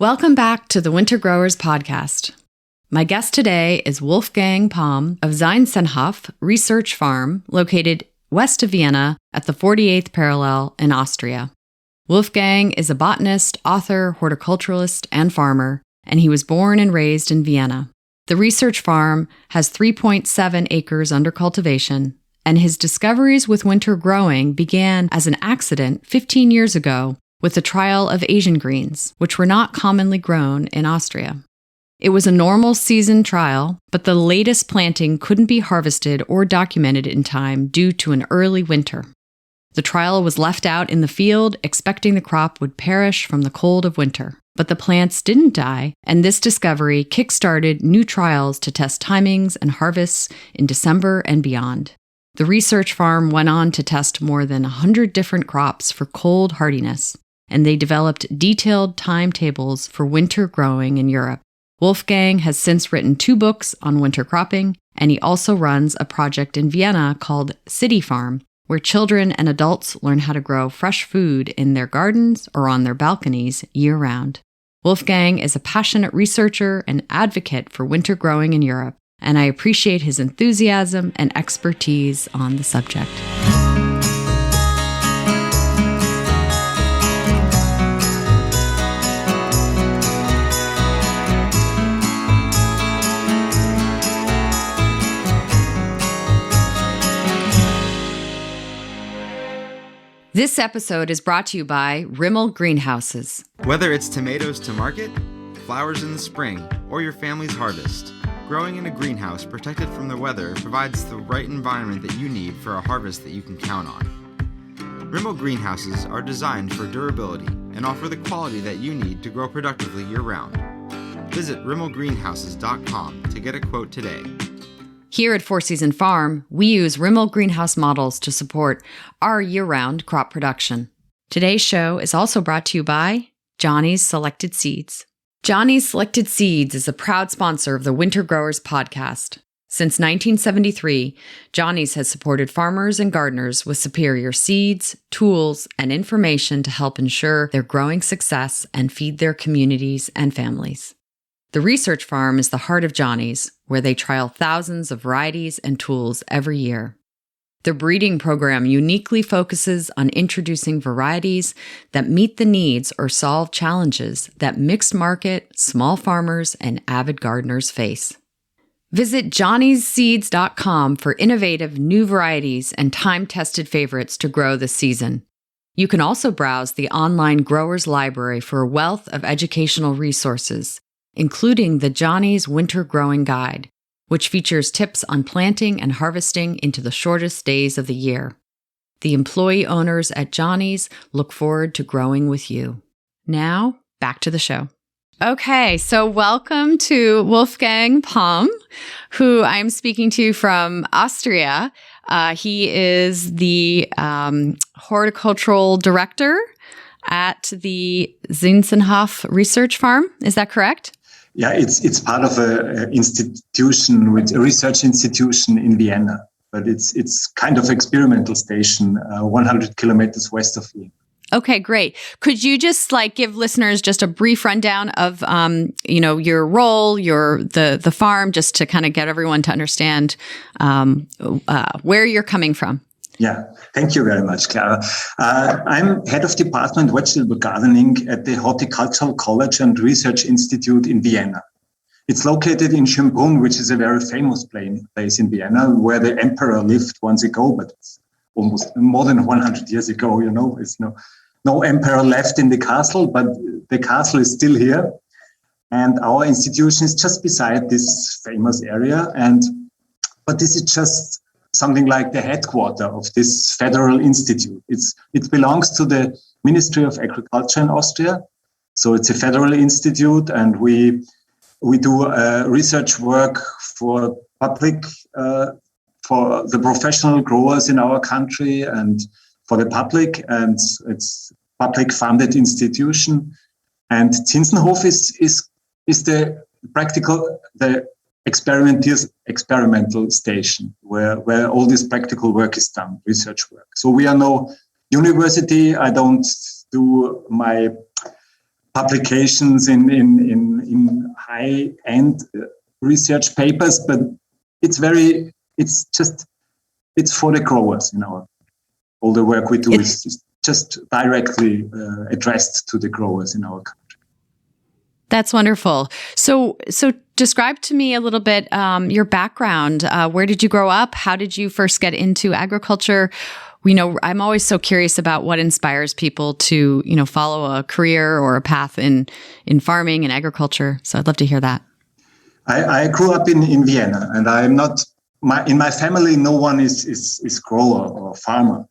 Welcome back to the Winter Growers Podcast. My guest today is Wolfgang Palme of Zinsenhof Research Farm, located west of Vienna at the 48th parallel in Austria. Wolfgang is a botanist, author, horticulturalist, and farmer, and he was born and raised in Vienna. The research farm has 3.7 acres under cultivation, and his discoveries with winter growing began as an accident 15 years ago with the trial of Asian greens, which were not commonly grown in Austria. It was a normal season trial, but the latest planting couldn't be harvested or documented in time due to an early winter. The trial was left out in the field, expecting the crop would perish from the cold of winter. But the plants didn't die, and this discovery kick-started new trials to test timings and harvests in December and beyond. The research farm went on to test more than 100 different crops for cold hardiness, and they developed detailed timetables for winter growing in Europe. Wolfgang has since written 2 books on winter cropping, and he also runs a project in Vienna called City Farm, where children and adults learn how to grow fresh food in their gardens or on their balconies year-round. Wolfgang is a passionate researcher and advocate for winter growing in Europe, and I appreciate his enthusiasm and expertise on the subject. This episode is brought to you by Rimmel Greenhouses. Whether it's tomatoes to market, flowers in the spring, or your family's harvest, growing in a greenhouse protected from the weather provides the right environment that you need for a harvest that you can count on. Rimmel Greenhouses are designed for durability and offer the quality that you need to grow productively year-round. Visit rimmelgreenhouses.com to get a quote today. Here at Four Season Farm, we use Rimmel greenhouse models to support our year-round crop production. Today's show is also brought to you by Johnny's Selected Seeds. Johnny's Selected Seeds is a proud sponsor of the Winter Growers Podcast. Since 1973, Johnny's has supported farmers and gardeners with superior seeds, tools, and information to help ensure their growing success and feed their communities and families. The research farm is the heart of Johnny's, where they trial thousands of varieties and tools every year. The breeding program uniquely focuses on introducing varieties that meet the needs or solve challenges that mixed market, small farmers, and avid gardeners face. Visit johnnysseeds.com for innovative new varieties and time-tested favorites to grow this season. You can also browse the online Growers Library for a wealth of educational resources, including the Johnny's Winter Growing Guide, which features tips on planting and harvesting into the shortest days of the year. The employee owners at Johnny's look forward to growing with you. Now, back to the show. Okay, so welcome to Wolfgang Palme, who I'm speaking to from Austria. He is the horticultural director at the Zinsenhof Research Farm. Is that correct? Yeah, it's part of a institution, with a research institution in Vienna, but it's kind of experimental station, 100 kilometers west of Vienna. Okay, great. Could you just give listeners just a brief rundown of your role, the farm, just to kind of get everyone to understand where you're coming from? Yeah, thank you very much, Clara. I'm head of department vegetable gardening at the Horticultural College and Research Institute in Vienna. It's located in Schönbrunn, which is a very famous place in Vienna, where the emperor lived once ago, but it's almost more than 100 years ago. It's no emperor left in the castle, but the castle is still here. And our institution is just beside this famous area. But this is just something like the headquarters of this federal institute. It belongs to the Ministry of Agriculture in Austria. So it's a federal institute, and we do research work for public, for the professional growers in our country and for the public, and it's public funded institution. And Zinsenhof is the experimental station where all this practical work is done, research work. So we are no university. I don't do my publications in high-end research papers, but it's for the growers. All the work we do is just directly addressed to the growers in our country. That's wonderful. So describe to me a little bit your background. Where did you grow up? How did you first get into agriculture? I'm always so curious about what inspires people to, follow a career or a path in farming and agriculture. So I'd love to hear that. I grew up in Vienna, and I'm not in my family. No one is grower or farmer.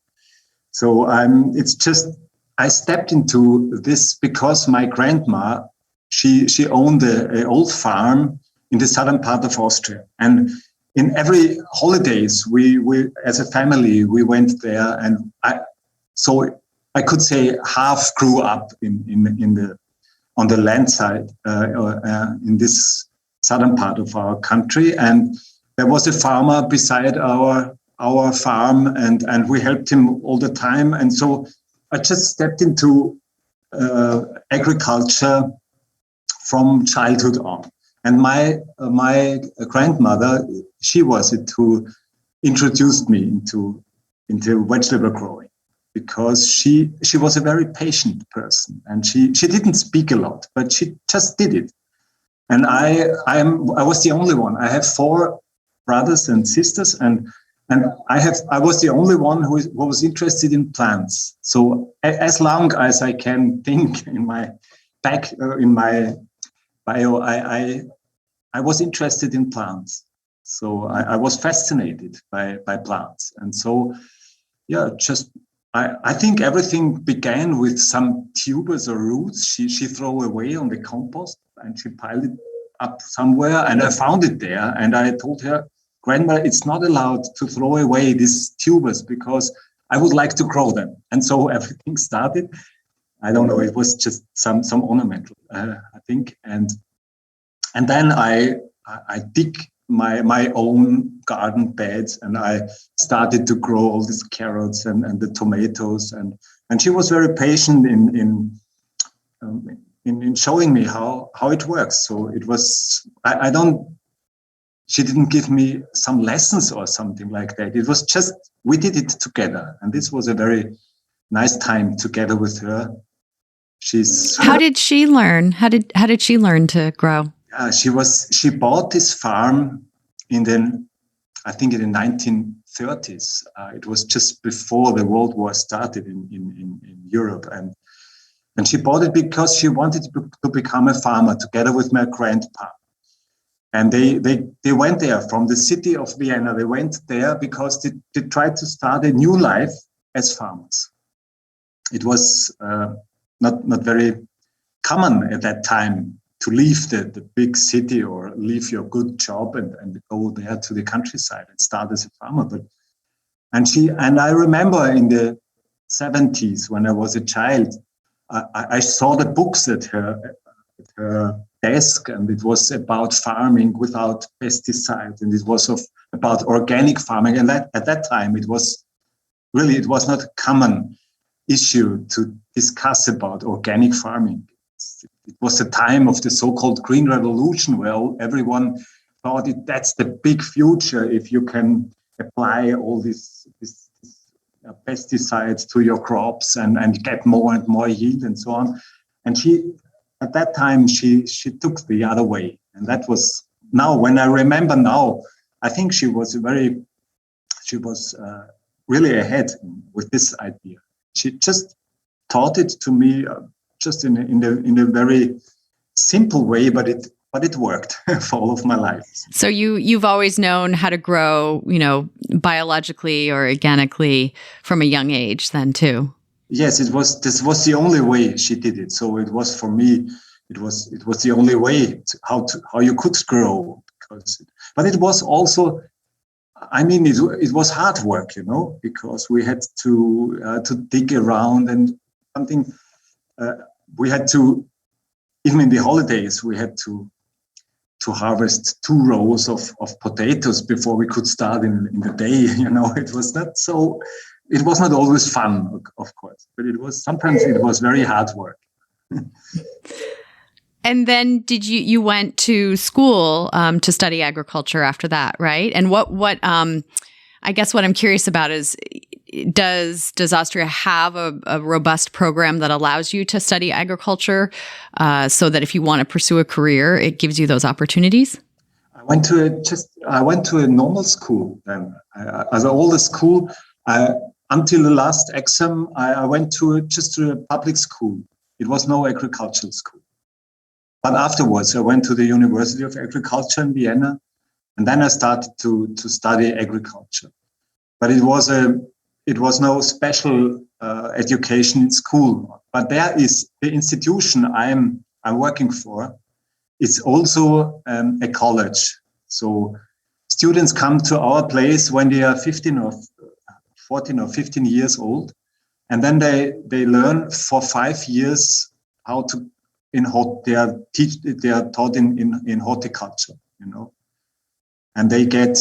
So I stepped into this because my grandma, she owned an old farm in the southern part of Austria, and in every holidays we as a family we went there, and I could say half grew up on the land side in this southern part of our country, and there was a farmer beside our farm, and we helped him all the time, and so I just stepped into agriculture from childhood on. And my grandmother, she was it who introduced me into vegetable growing, because she was a very patient person, and she didn't speak a lot, but she just did it. And I was the only one. I have 4 brothers and sisters, and I was the only one who was interested in plants. So as long as I can think in my bio, I was interested in plants. So I was fascinated by plants. And so, I think everything began with some tubers or roots she threw away on the compost, and she piled it up somewhere, and I found it there. And I told her, Grandma, it's not allowed to throw away these tubers because I would like to grow them. And so everything started. I don't know, it was just some ornamental, I think. And then I dig my own garden beds, and I started to grow all these carrots and the tomatoes. And she was very patient in showing me how it works. So it was, she didn't give me some lessons or something like that. It was just, we did it together. And this was a very nice time together with her. How did she learn? How did she learn to grow? She bought this farm in the 1930s. It was just before the World War started in Europe. And she bought it because she wanted to become a farmer together with my grandpa. And they went there from the city of Vienna. They went there because they tried to start a new life as farmers. It was not very common at that time to leave the big city or leave your good job and go there to the countryside and start as a farmer. And I remember in the 70s when I was a child, I saw the books at her desk, and it was about farming without pesticides, and it was about organic farming. And at that time, it was not a common issue to discuss about organic farming. It was the time of the so-called Green Revolution, where everyone thought that's the big future if you can apply all these pesticides to your crops and get more and more yield and so on. And at that time, she took the other way. And that was, now, when I remember now, I think she was really ahead with this idea. She just taught it to me just in a very simple way, but it worked for all of my life. So you've always known how to grow, biologically or organically from a young age then too. Yes, this was the only way she did it. So it was, for me, it was the only way how you could grow. But it was also, it was hard work, because we had to dig around, and something we had to, even in the holidays, we had to harvest 2 rows of potatoes before we could start in the day. It was not always fun, of course, but sometimes it was very hard work. And then you went to school to study agriculture after that, right? And what I guess what I'm curious about is, does Austria have a robust program that allows you to study agriculture so that if you want to pursue a career, it gives you those opportunities? I went to a normal school then. As all the school, until the last exam, I went to a public school. It was no agricultural school. But afterwards, I went to the University of Agriculture in Vienna, and then I started to study agriculture. But it was no special education in school. But there is the institution I'm working for. It's also a college. So students come to our place when they are 15 or 14 or 15 years old, and then they learn for 5 years how to. They are taught in horticulture, and they get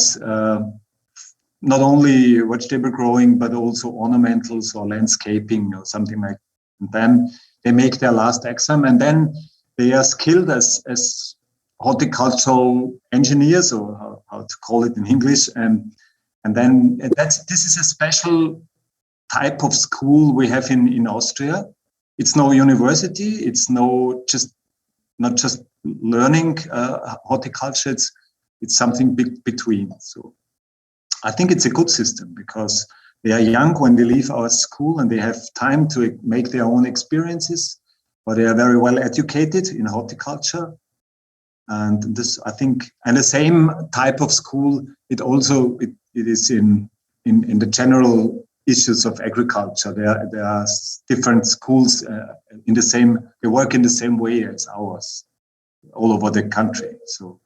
not only vegetable growing but also ornamentals or landscaping or something like that. And then they make their last exam, and then they are skilled as horticultural engineers, or how to call it in English, and then this is a special type of school we have in Austria. It's no university. It's not just learning horticulture. It's something between. So I think it's a good system because they are young when they leave our school and they have time to make their own experiences, but they are very well educated in horticulture. And this, I think, and the same type of school, it is in the general issues of agriculture. There are different schools they work in the same way as ours all over the country. So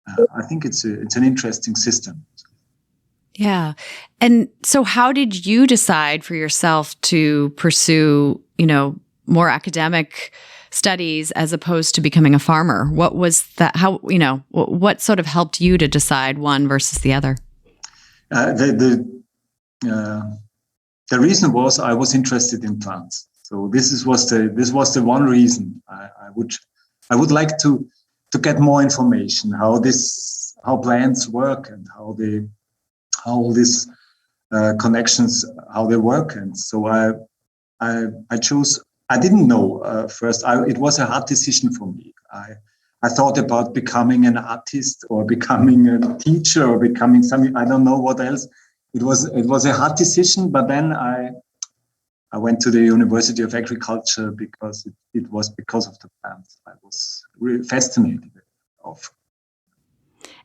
I think it's an interesting system. Yeah. And so how did you decide for yourself to pursue, more academic studies as opposed to becoming a farmer? What was that? How, what sort of helped you to decide one versus the other? The reason was I was interested in plants. So this was the one reason I would like to get more information how plants work and how all these connections, how they work. And so I chose. I didn't know first. It was a hard decision for me. I thought about becoming an artist or becoming a teacher or becoming something. I don't know what else. It was a hard decision, but then I went to the University of Agriculture because it was because of the plants. I was really fascinated of.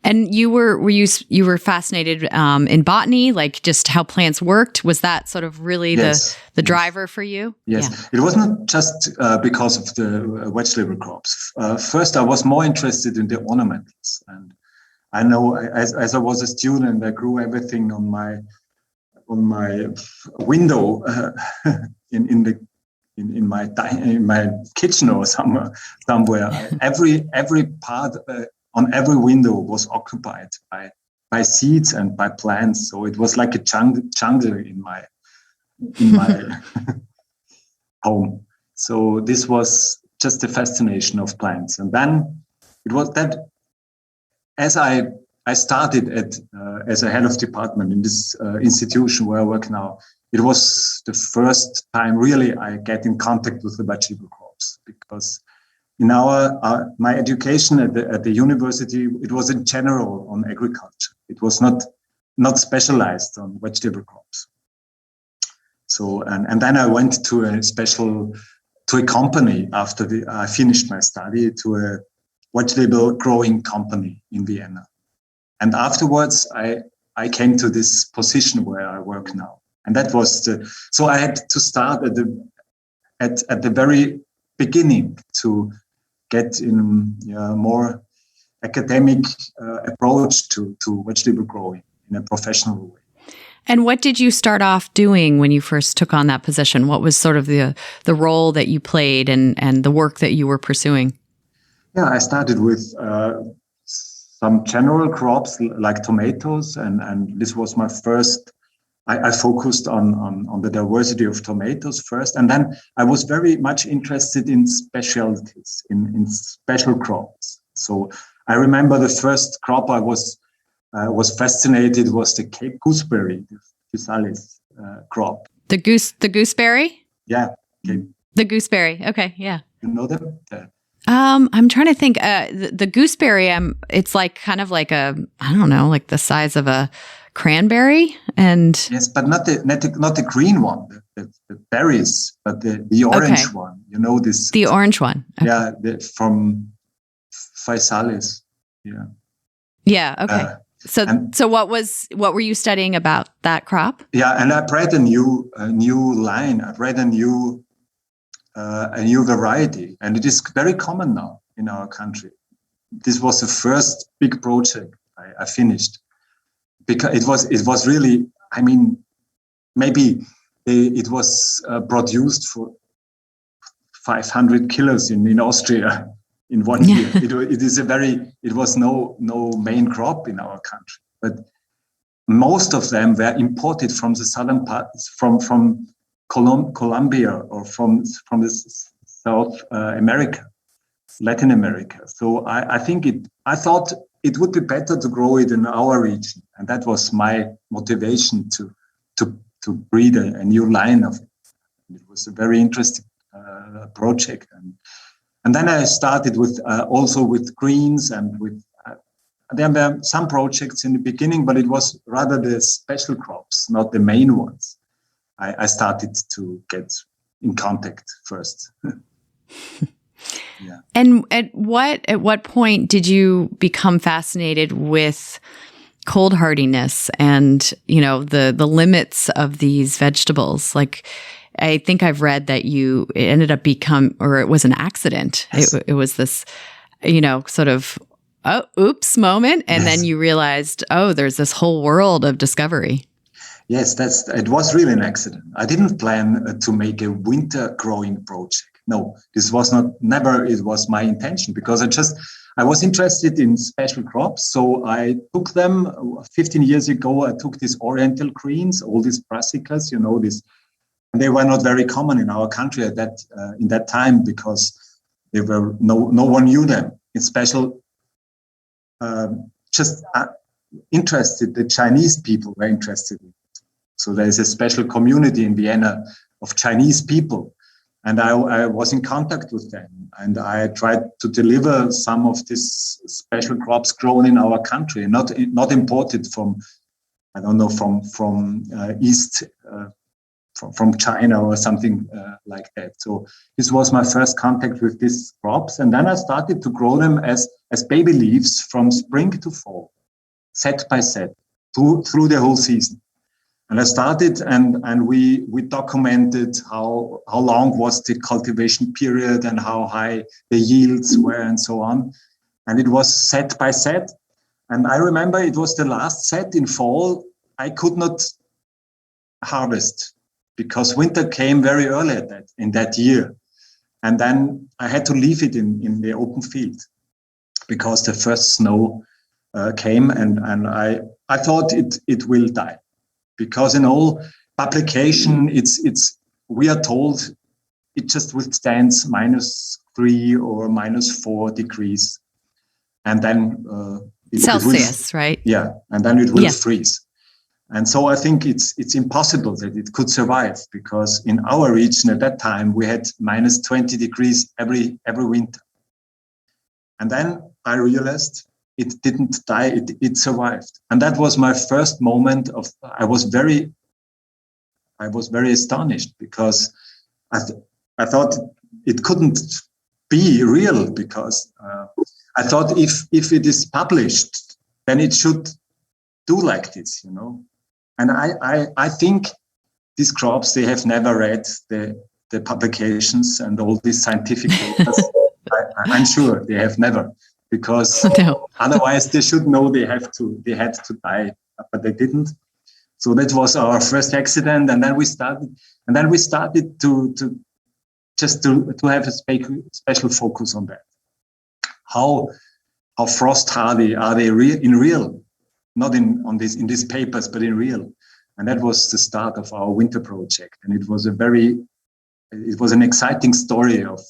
And you were fascinated in botany, like just how plants worked. Was that sort of really the driver for you? Yes, yeah. It wasn't just because of the vegetable crops. First, I was more interested in the ornamentals, and I know as I was a student, I grew everything on my window in my kitchen or somewhere. Every part on every window was occupied by seeds and by plants. So it was like a jungle in my home. So this was just the fascination of plants. And then it was that as I started as a head of department in this institution where I work now, it was the first time really I get in contact with the vegetable crops, because in my education at the university, it was in general on agriculture. It was not specialized on vegetable crops. So and then I went to a company after I finished my study, to a vegetable growing company in Vienna. And afterwards, I came to this position where I work now. And that was so I had to start at the very beginning to get in more academic approach to vegetable growing in a professional way. And what did you start off doing when you first took on that position? What was sort of the role that you played and the work that you were pursuing? Yeah, I started with some general crops like tomatoes, and this was my first I focused on the diversity of tomatoes first, and then I was very much interested in specialties, in special crops. So I remember the first crop I was fascinated was the Cape gooseberry, the physalis crop. The gooseberry? Yeah. Cape. The gooseberry. Okay, yeah. You know them? I'm trying to think. The gooseberry. It's like kind of like I don't know, like the size of a cranberry, and yes, but not the green one, the berries, but the orange one. You know this. The orange one. Okay. Yeah, from physalis. Yeah. Yeah. Okay. So what were you studying about that crop? Yeah, and I bred a new line. I bred a new variety, and it is very common now in our country. This was the first big project I finished, because it was really, I mean, maybe it was produced for 500 kilos in Austria in 1 year. It was no main crop in our country, but most of them were imported from the southern parts, from Colombia or from the South America, Latin America. So I thought it would be better to grow it in our region, and that was my motivation to breed a new line of it. It was a very interesting project, and then I started with also with greens and with. There were some projects in the beginning, but it was rather the special crops, not the main ones. I started to get in contact first. Yeah. And at what point did you become fascinated with cold hardiness and, the limits of these vegetables? Like, I think I've read that it ended up it was an accident. Yes. It was this, sort of, oops moment. And then you realized, there's this whole world of discovery. Yes, it was really an accident. I didn't plan to make a winter growing project. No, this was never it was my intention, because I was interested in special crops. So I took them 15 years ago. I took these oriental greens, all these brassicas, and they were not very common in our country in that time, because they were no one knew them. It's special, interested. The Chinese people were interested in. So there is a special community in Vienna of Chinese people. And I was in contact with them, and I tried to deliver some of these special crops grown in our country, not imported from, I don't know, from East, from China or something like that. So this was my first contact with these crops. And then I started to grow them as baby leaves from spring to fall, set by set, through the whole season. And I started, and we documented how long was the cultivation period and how high the yields were and so on. And it was set by set. And I remember it was the last set in fall. I could not harvest because winter came very early in that year. And then I had to leave it in the open field because the first snow came, and I thought it will die. Because in all publication, we are told it just withstands -3 or -4 degrees, and then Celsius, right? Yeah, and then it will freeze. And so I think it's impossible that it could survive, because in our region at that time we had -20 degrees every winter. And then I realized it didn't die, it survived. And that was my first moment I was very astonished, because I thought it couldn't be real, because I thought if it is published, then it should do like this, And I think these crops, they have never read the publications and all these scientific papers. I'm sure they have never. Because otherwise they should know they had to die, but they didn't. So that was our first accident, and then we started to have a special focus on that. How frost hardy are they in real, not in these papers, but in real. And that was the start of our winter project. And it was an exciting story of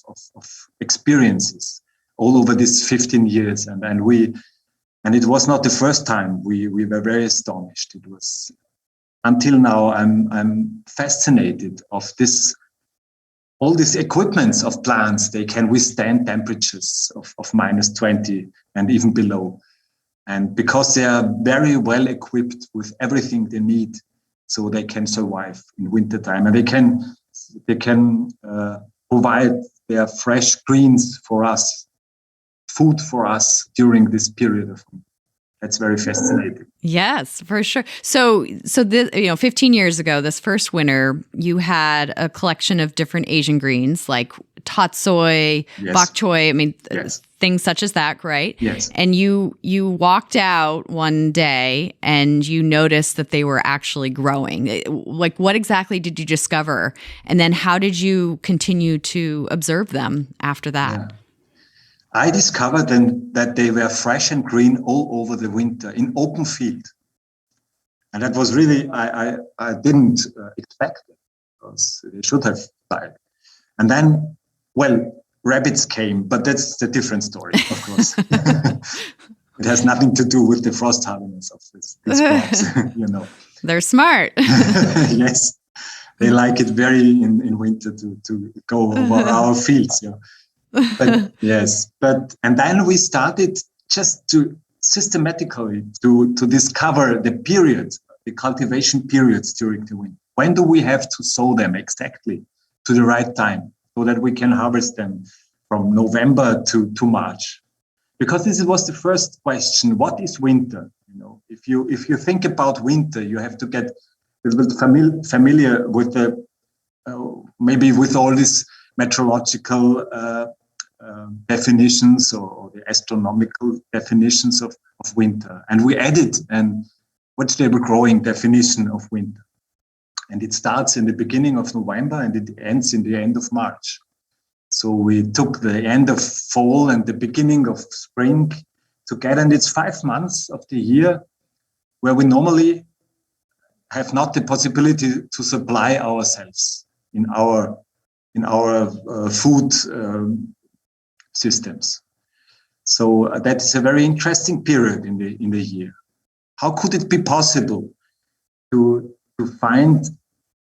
experiences all over these 15 years. And it was not the first time. We were very astonished. It was, until now, I'm fascinated of all these equipments of plants. They can withstand temperatures of -20 and even below. And because they are very well equipped with everything they need, so they can survive in wintertime, and they can provide their fresh greens for us, food for us during this period of winter. That's very fascinating. Yes, for sure. So this, 15 years ago, this first winter, you had a collection of different Asian greens like tatsoi, bok choy. I mean, things such as that, right? Yes. And you walked out one day and you noticed that they were actually growing. Like, what exactly did you discover? And then how did you continue to observe them after that? Yeah. I discovered then that they were fresh and green all over the winter in open field. And that was really, I didn't expect it, because they should have died. And then, rabbits came, but that's a different story, of course. It has nothing to do with the frost hardiness of these crops, They're smart. Yes, they like it very in winter to go over our fields, and then we started just to systematically to discover the cultivation periods during the winter. When do we have to sow them exactly to the right time, so that we can harvest them from November to March? Because this was the first question: what is winter? If you think about winter, you have to get a little bit familiar with maybe with all these meteorological definitions or the astronomical definitions of winter. And we added an vegetable growing definition of winter. And it starts in the beginning of November and it ends in the end of March. So we took the end of fall and the beginning of spring together, and it's 5 months of the year where we normally have not the possibility to supply ourselves in our food systems. So that is a very interesting period in the year. How could it be possible to find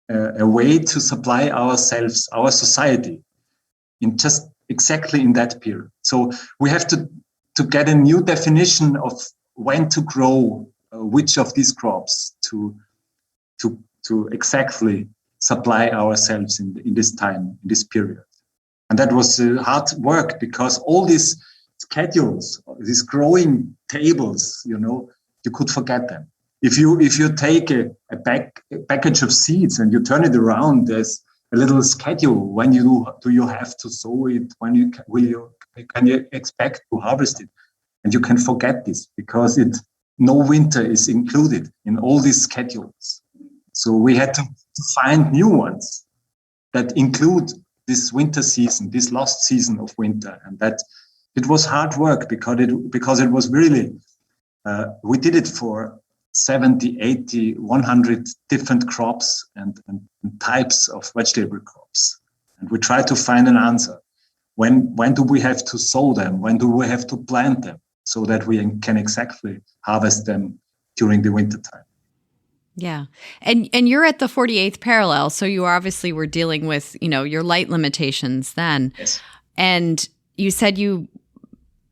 a way to supply ourselves, our society, in just exactly in that period? So we have to get a new definition of when to grow which of these crops to exactly supply ourselves in this time, in this period. And that was hard work, because all these schedules, these growing tables, you could forget them. If you take a package of seeds and you turn it around, there's a little schedule. When do you have to sow it? When can you expect to harvest it? And you can forget this, because no winter is included in all these schedules. So we had to find new ones that include this winter season, this last season of winter. And that it was hard work, because it was really, we did it for 70, 80, 100 different crops and types of vegetable crops. And we tried to find an answer. When do we have to sow them? When do we have to plant them, so that we can exactly harvest them during the winter time? Yeah. And you're at the 48th parallel, so you obviously were dealing with, your light limitations then. Yes. And you said you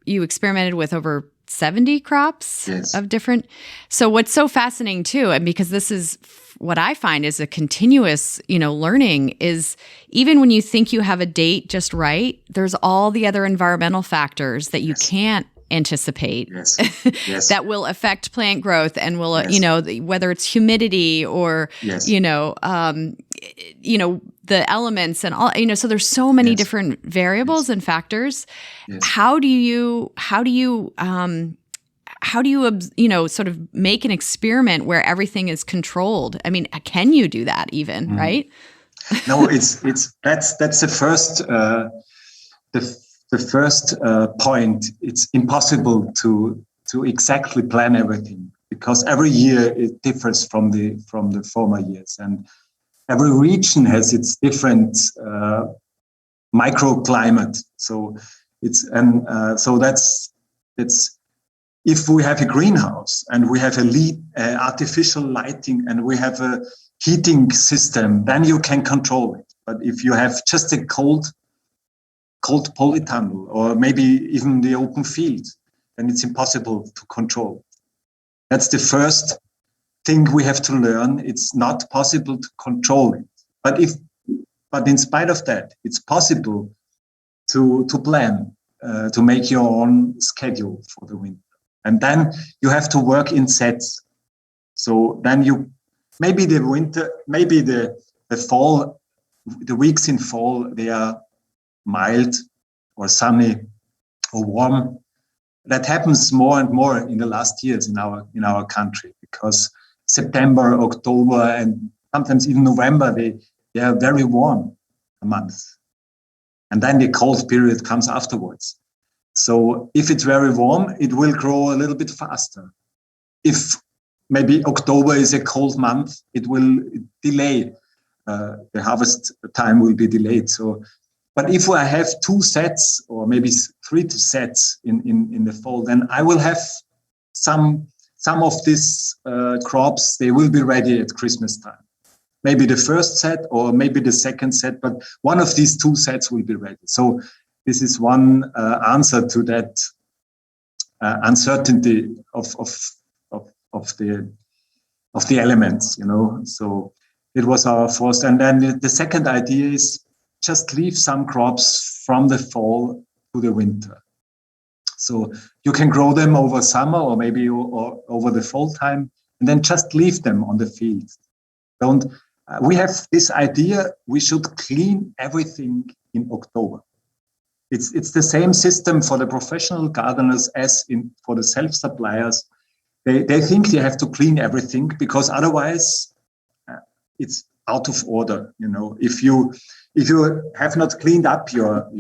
experimented with over 70 crops of different. So what's so fascinating too, and because this is what I find is a continuous, learning, is even when you think you have a date just right, there's all the other environmental factors that you can't anticipate that will affect plant growth and will, whether it's humidity or, the elements and all, so there's so many different variables and factors. Yes. How do you sort of make an experiment where everything is controlled? I mean, can you do that even, right? No, that's the first, the first point. It's impossible to exactly plan everything. because every year it differs from the former years, and every region has its different microclimate. So that's if we have a greenhouse and we have artificial lighting and we have a heating system, then you can control it. But if you have just a cold polytunnel or maybe even the open field, then it's impossible to control. That's the first thing we have to learn. It's not possible to control it. But in spite of that, it's possible to plan, to make your own schedule for the winter. And then you have to work in sets. So then maybe the fall, the weeks in fall, they are mild or sunny or warm. That happens more and more in the last years in our country, because September, October, and sometimes even November, they are very warm months. And then the cold period comes afterwards. So if it's very warm, it will grow a little bit faster. If maybe October is a cold month, it will delay. The harvest time will be delayed. So, but if I have 2 sets or maybe 3 sets in the fall, then I will have some of these crops. They will be ready at Christmas time. Maybe the first set or maybe the second set, but one of these 2 sets will be ready. So this is one answer to that uncertainty of the elements, So it was our first. And then the second idea is just leave some crops from the fall to the winter. So you can grow them over summer or maybe over the fall time, and then just leave them on the field. We have this idea we should clean everything in October. It's the same system for the professional gardeners as for the self-suppliers. They think they have to clean everything because otherwise it's out of order. If you have not cleaned up your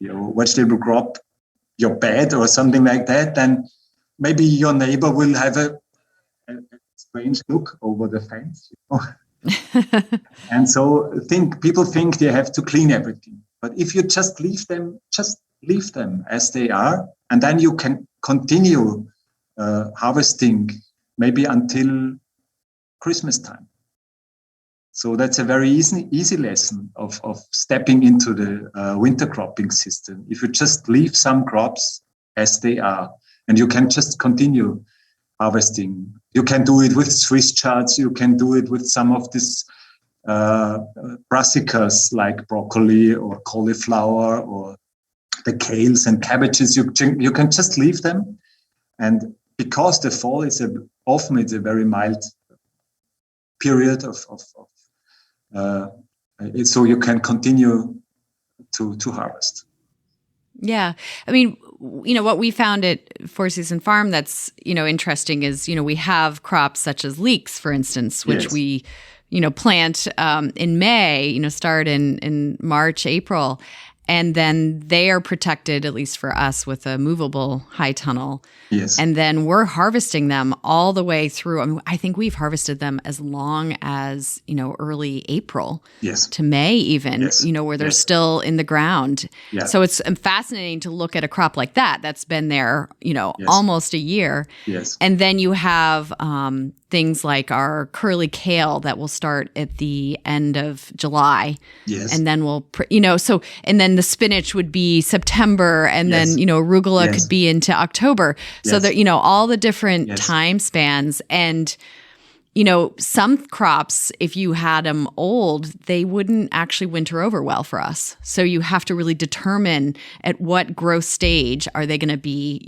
vegetable crop, your bed or something like that, then maybe your neighbor will have a strange look over the fence. And so people think they have to clean everything. But if you just leave them as they are, and then you can continue harvesting maybe until Christmas time. So that's a very easy lesson of stepping into the winter cropping system. If you just leave some crops as they are, and you can just continue harvesting. You can do it with Swiss chards. You can do it with some of these brassicas like broccoli or cauliflower or the kales and cabbages. You can just leave them, and because the fall is often a very mild period so you can continue to harvest. Yeah. I mean, what we found at Four Season Farm that's, interesting is, we have crops such as leeks, for instance, which we, plant in May, start in March, April. And then they are protected, at least for us, with a movable high tunnel. Yes. And then we're harvesting them all the way through. I mean, I think we've harvested them as long as, early April to May even, where they're still in the ground. Yeah. So it's fascinating to look at a crop like that that's been there, almost a year. Yes. And then you have things like our curly kale that will start at the end of July. Yes. And then and then the spinach would be September, and then, arugula could be into October. So that, all the different time spans. And, some crops, if you had them old, they wouldn't actually winter over well for us. So you have to really determine at what growth stage are they going to be,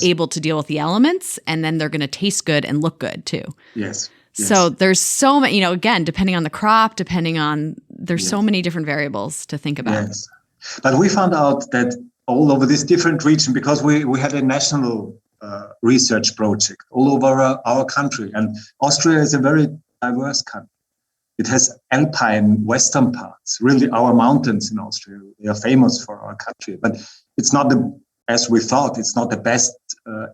able to deal with the elements, and then they're going to taste good and look good too. Yes. So there's so many, again, depending on the crop, there's so many different variables to think about. Yes. But we found out that all over this different region, because we had a national research project all over our country. And Austria is a very diverse country. It has alpine western parts, really our mountains in Austria. They are famous for our country, but it's not as we thought, it's not the best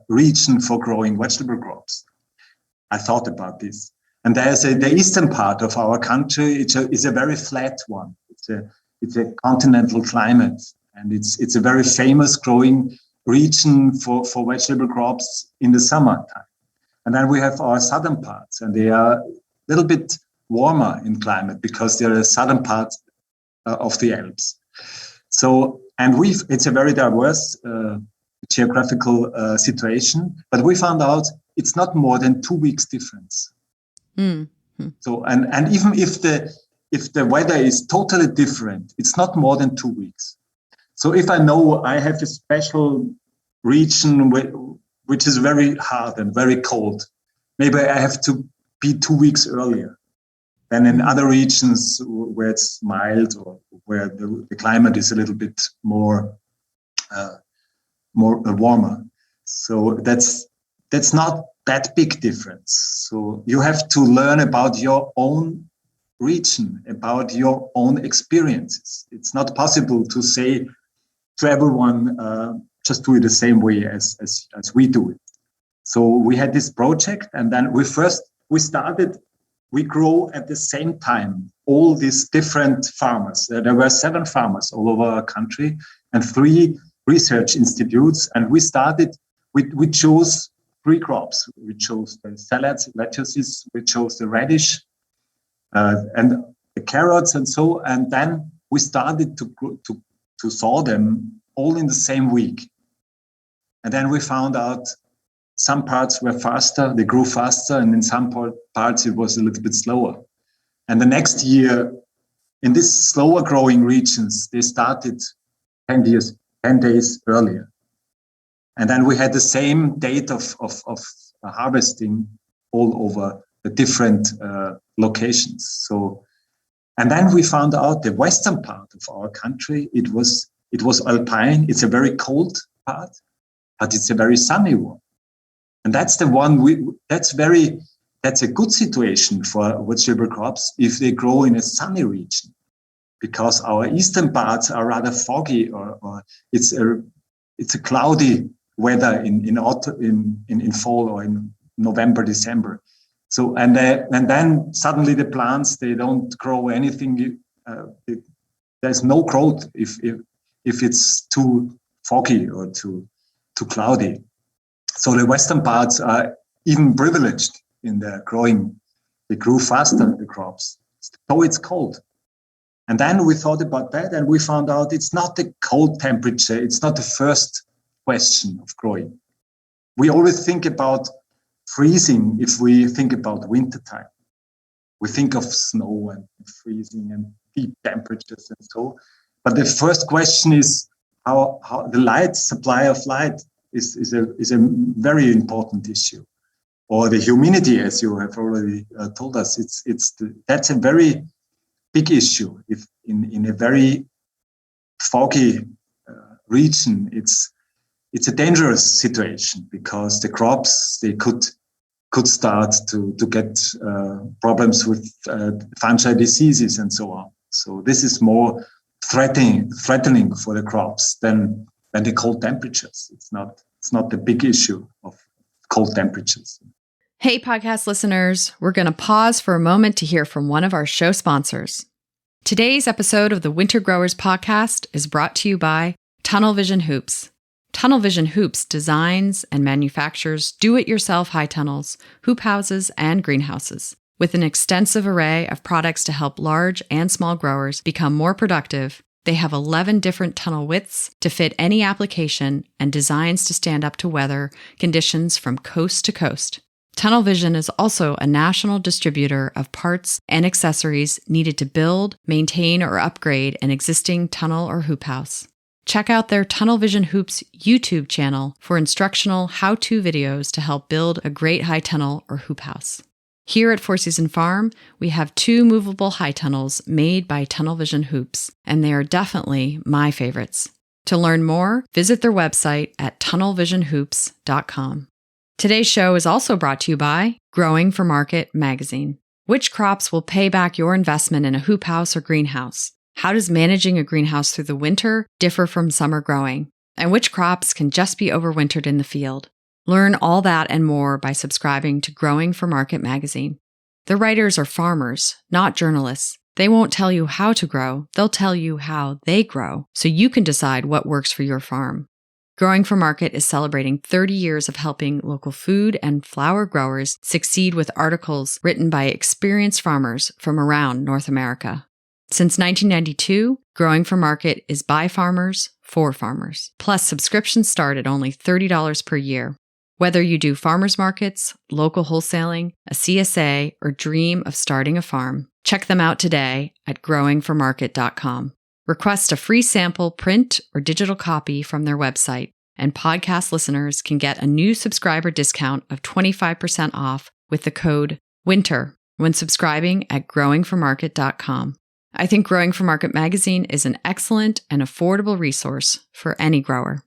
region for growing vegetable crops. I thought about this. And there's the eastern part of our country, it's a very flat one. It's a continental climate, and it's a very famous growing region for vegetable crops in the summertime. And then we have our southern parts, and they are a little bit warmer in climate because they're the southern parts of the Alps. So, and it's a very diverse geographical situation, but we found out it's not more than 2 weeks difference. Mm-hmm. So, and even if the weather is totally different, it's not more than 2 weeks. So if I know I have a special region which is very hard and very cold, maybe I have to be 2 weeks earlier than in other regions where it's mild or where the climate is a little bit more warmer. So that's not that big difference. So you have to learn about your own region, about your own experiences. It's not possible to say to everyone, just do it the same way as we do it. So we had this project, and then we grow at the same time all these different farmers. There were 7 farmers all over our country and 3 research institutes. And we chose 3 crops. We chose the salads, lettuces, we chose the radish, and the carrots and so. And then we started to sow them all in the same week. And then we found out some parts were faster, they grew faster, and in some parts it was a little bit slower. And the next year, in these slower growing regions, they started 10 days earlier. And then we had the same date of harvesting all over the different locations. So, and then we found out the western part of our country, it was alpine. It's a very cold part, but it's a very sunny one. And that's the one that's a good situation for vegetable crops if they grow in a sunny region, because our eastern parts are rather foggy or it's a cloudy weather in autumn, in fall or in November, December. So and then suddenly the plants, they don't grow anything. There's no growth if it's too foggy or too cloudy. So the western parts are even privileged in their growing. They grew faster, the crops, so it's cold. And then we thought about that, and we found out it's not the cold temperature. It's not the first question of growing. We always think about freezing if we think about wintertime. We think of snow and freezing and deep temperatures and so. But the first question is how the supply of light is a very important issue, or the humidity, as you have already told us. That's a very big issue. If in a very foggy region, it's a dangerous situation because the crops, they could start to get problems with fungi diseases and so on. So this is more threatening for the crops than the cold temperatures. It's not the big issue of cold temperatures. Hey, podcast listeners, we're going to pause for a moment to hear from one of our show sponsors. Today's episode of the Winter Growers Podcast is brought to you by Tunnel Vision Hoops. Tunnel Vision Hoops designs and manufactures do-it-yourself high tunnels, hoop houses, and greenhouses. With an extensive array of products to help large and small growers become more productive, they have 11 different tunnel widths to fit any application and designs to stand up to weather conditions from coast to coast. Tunnel Vision is also a national distributor of parts and accessories needed to build, maintain, or upgrade an existing tunnel or hoop house. Check out their Tunnel Vision Hoops YouTube channel for instructional how-to videos to help build a great high tunnel or hoop house. Here at Four Season Farm, we have 2 movable high tunnels made by Tunnel Vision Hoops, and they are definitely my favorites. To learn more, visit their website at tunnelvisionhoops.com. Today's show is also brought to you by Growing for Market magazine. Which crops will pay back your investment in a hoop house or greenhouse? How does managing a greenhouse through the winter differ from summer growing? and which crops can just be overwintered in the field. Learn all that and more by subscribing to Growing for Market magazine. The writers are farmers, not journalists. They won't tell you how to grow, they'll tell you how they grow, so you can decide what works for your farm. Growing for Market is celebrating 30 years of helping local food and flower growers succeed with articles written by experienced farmers from around North America. Since 1992, Growing for Market is by farmers, for farmers. Plus, subscriptions start at only $30 per year. Whether you do farmers markets, local wholesaling, a CSA, or dream of starting a farm, check them out today at growingformarket.com. Request a free sample print or digital copy from their website, and podcast listeners can get a new subscriber discount of 25% off with the code WINTER when subscribing at growingformarket.com. I think Growing for Market magazine is an excellent and affordable resource for any grower.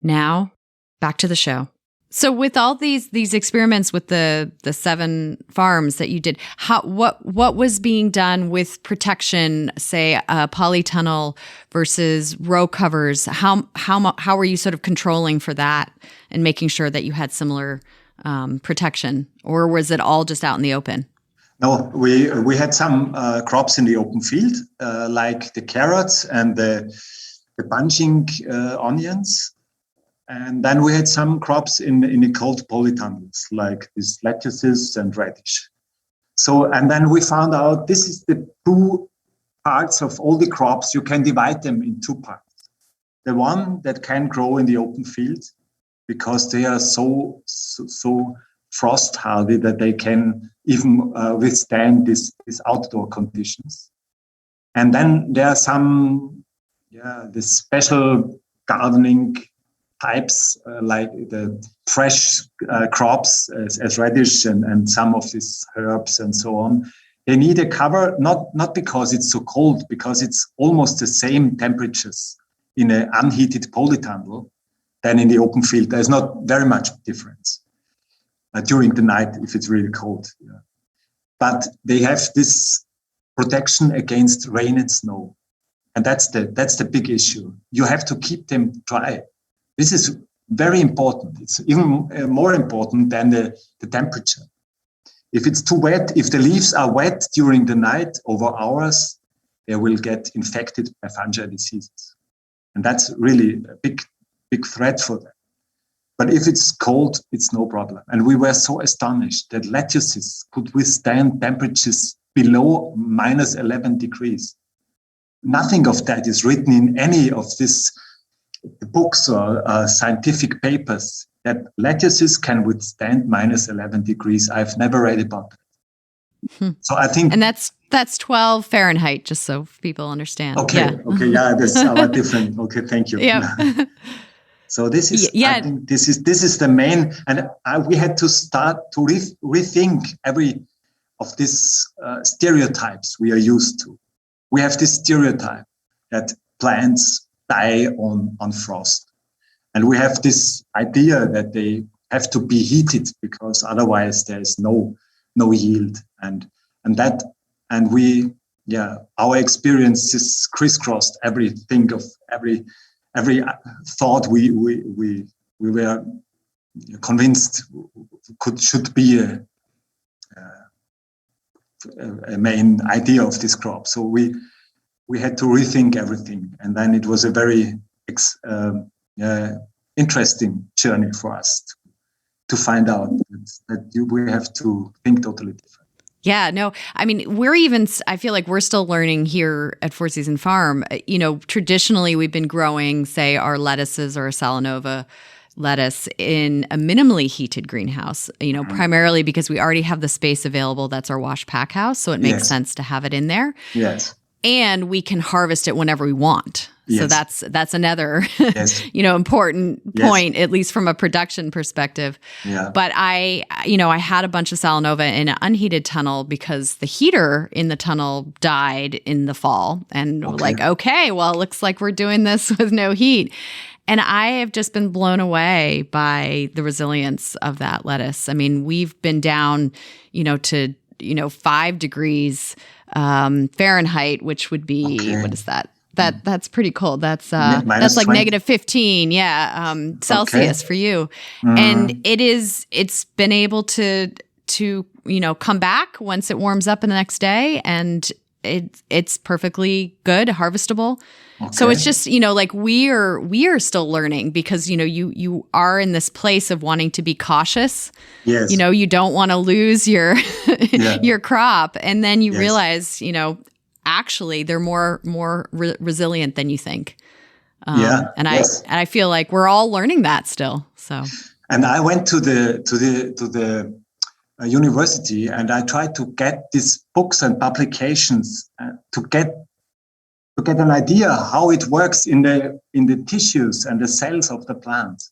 Now, back to the show. So with all these experiments with the 7 farms that you did, what was being done with protection, say a polytunnel versus row covers? How were you sort of controlling for that and making sure that you had similar protection, or was it all just out in the open? No, we had some crops in the open field, like the carrots and the bunching onions. And then we had some crops in the cold polytunnels, like these lettuces and radish. So, and then we found out this is the 2 parts of all the crops. You can divide them in 2 parts. The one that can grow in the open field, because they are so frost hardy that they can even withstand these outdoor conditions. And then there are some, the special gardening types, like the fresh crops as radish and some of these herbs and so on. They need a cover, not because it's so cold, because it's almost the same temperatures in an unheated polytunnel than in the open field. There's not very much difference during the night if it's really cold. Yeah. But they have this protection against rain and snow. And that's the big issue. You have to keep them dry. This is very important. It's even more important than the temperature. If it's too wet, if the leaves are wet during the night over hours, they will get infected by fungal diseases. And that's really a big threat for them. But if it's cold, it's no problem. And we were so astonished that lettuces could withstand temperatures below minus 11 degrees. Nothing of that is written in any of these books or scientific papers, that lettuces can withstand minus 11 degrees. I've never read about it. So I think... And that's 12 Fahrenheit, just so people understand. Okay, that's our different... Okay, thank you. Yeah. So this is, I think this is the main, and we had to start to rethink every of these stereotypes we are used to. We have this stereotype that plants die on frost, and we have this idea that they have to be heated because otherwise there is no yield, and we our experience is crisscrossed everything of every thought we were convinced should be a main idea of this crop. So we had to rethink everything, and then it was a very interesting journey for us to find out that we have to think totally different. Yeah, no, I mean, I feel like we're still learning here at Four Season Farm. You know, traditionally we've been growing, say, our lettuces or a Salanova lettuce in a minimally heated greenhouse, primarily because we already have the space available. That's our wash pack house. So it makes sense to have it in there. Yes. And we can harvest it whenever we want. Yes. So that's another, important point, at least from a production perspective. Yeah. But I had a bunch of Salanova in an unheated tunnel because the heater in the tunnel died in the fall. And it looks like we're doing this with no heat. And I have just been blown away by the resilience of that lettuce. I mean, we've been down, to 5 degrees Fahrenheit, which would be, what is that? That's pretty cold. That's Minus like 20? -15, Celsius for you. And it's been able to come back once it warms up in the next day, and it's perfectly good, harvestable. Okay. So it's just, like we are still learning, because, you are in this place of wanting to be cautious. Yes. You don't want to lose your your crop. And then you realize, actually they're more resilient than you think. And I feel like we're all learning that still. So. And I went to the university, and I tried to get these books and publications to get an idea how it works in the tissues and the cells of the plant.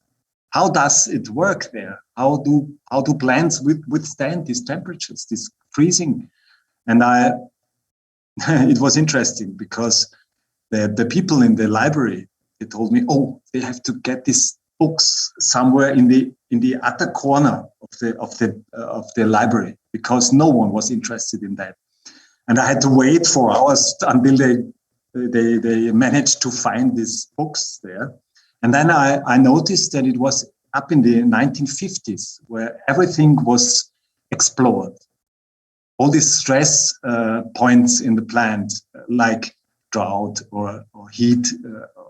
How does it work there? How do plants withstand these temperatures, this freezing? And it was interesting, because the people in the library, they told me, they have to get these books somewhere in the other corner of the library, because no one was interested in that. And I had to wait for hours until they managed to find these books there. And then I noticed that it was up in the 1950s, where everything was explored. All these stress points in the plant, like drought or heat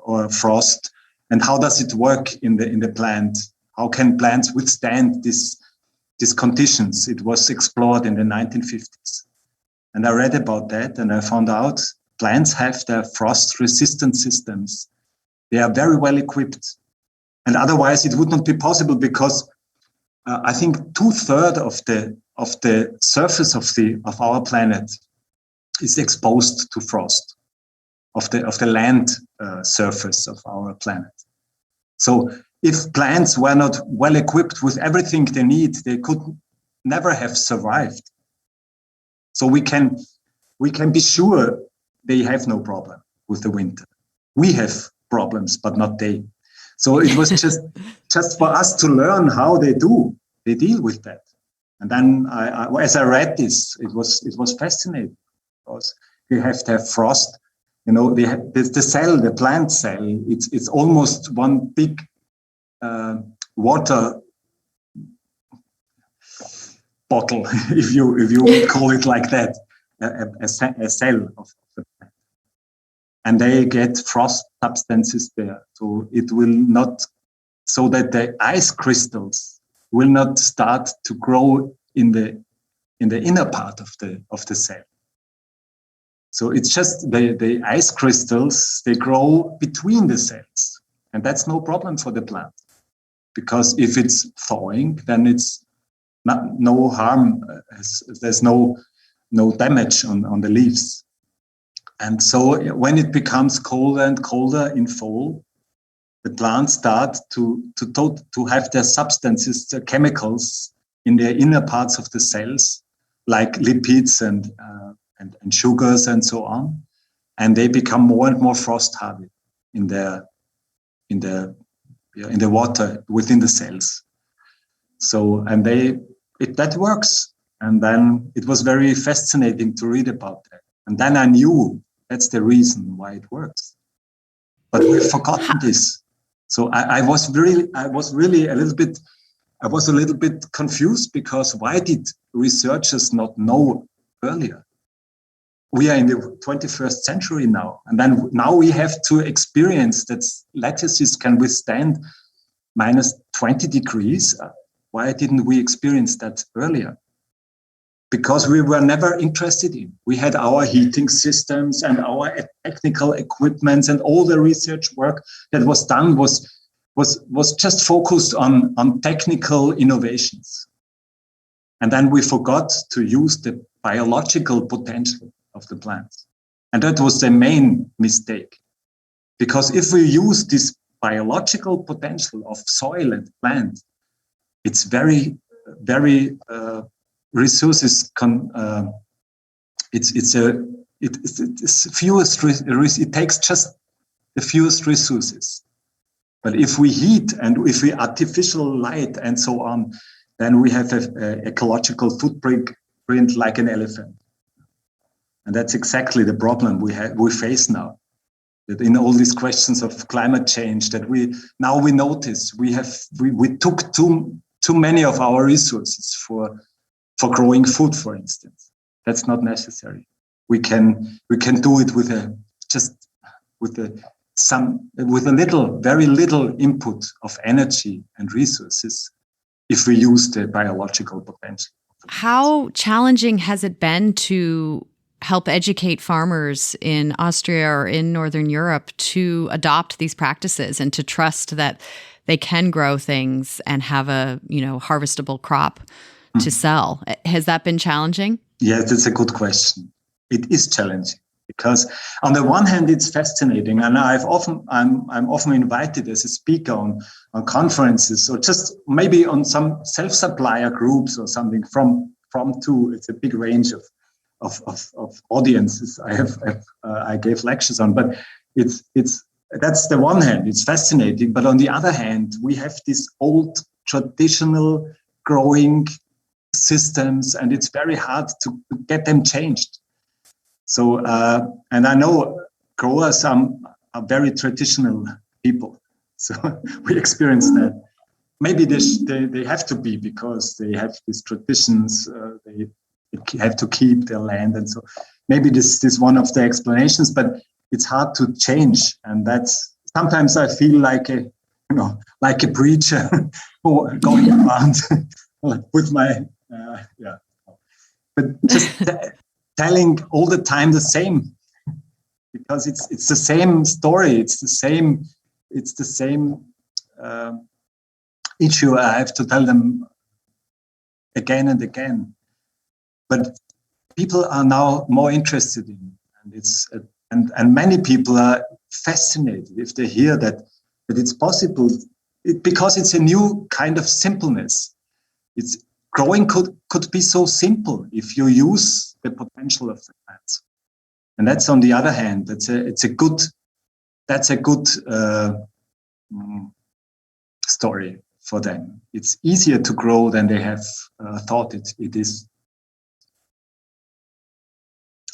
or frost, and how does it work in the plant? How can plants withstand these conditions? It was explored in the 1950s. And I read about that, and I found out plants have their frost-resistant systems. They are very well equipped. And otherwise, it would not be possible, because I think 2/3 of the surface of our planet is exposed to frost, of the land surface of our planet. So if plants were not well equipped with everything they need, they could never have survived. So we can be sure they have no problem with the winter. We have problems, but not they. So it was just for us to learn how they deal with that. And then as I read this, it was fascinating, because you have to have frost. The cell, the plant cell, it's almost one big water bottle, if you would call it like that, a cell of the plant. And they get frost substances there, so it will not, so that the ice crystals will not start to grow in the inner part of the cell. So it's just the ice crystals, they grow between the cells, and that's no problem for the plant, because if it's thawing, then it's no harm. There's no damage on the leaves. And so when it becomes colder and colder in fall, the plants start to have their substances, their chemicals in their inner parts of the cells, like lipids and sugars and so on, and they become more and more frost hardy in the water within the cells. So that works, and then it was very fascinating to read about that. And then I knew that's the reason why it works. But we've forgotten this. So I was a little bit confused, because why did researchers not know earlier? We are in the 21st century now, and then now we have to experience that lettuces can withstand minus 20 degrees. Why didn't we experience that earlier? Because we were never interested in. We had our heating systems and our technical equipments, and all the research work that was done was just focused on technical innovations. And then we forgot to use the biological potential of the plants. And that was the main mistake. Because if we use this biological potential of soil and plant, it's very, very resources. It takes just the fewest resources. But if we heat and if we artificial light and so on, then we have an ecological footprint like an elephant. And that's exactly the problem we face now. That in all these questions of climate change, that we notice we took too many of our resources for growing food, for instance. That's not necessary. We can do it with a very little input of energy and resources if we use the biological potential. How challenging has it been to help educate farmers in Austria or in Northern Europe to adopt these practices and to trust that they can grow things and have a, harvestable crop to sell? Has that been challenging? Yes, that's a good question. It is challenging because on the one hand, it's fascinating. And I'm often invited as a speaker on conferences or just maybe on some self-supplier groups or something from to, it's a big range of audiences I gave lectures on, but that's the one hand, it's fascinating. But on the other hand, we have these old traditional growing systems, and it's very hard to get them changed. So, and I know growers are very traditional people, so we experience that. Maybe they have to be because they have these traditions. They have to keep their land, and so maybe this is one of the explanations. But it's hard to change, and that's sometimes I feel like a preacher going around with my but just telling all the time the same, because it's the same story, it's the same issue I have to tell them again and again. But people are now more interested in, and many people are fascinated if they hear that it's possible, because it's a new kind of simpleness. It's growing could be so simple if you use the potential of the plants, and that's on the other hand, that's a good story for them. It's easier to grow than they have thought it is.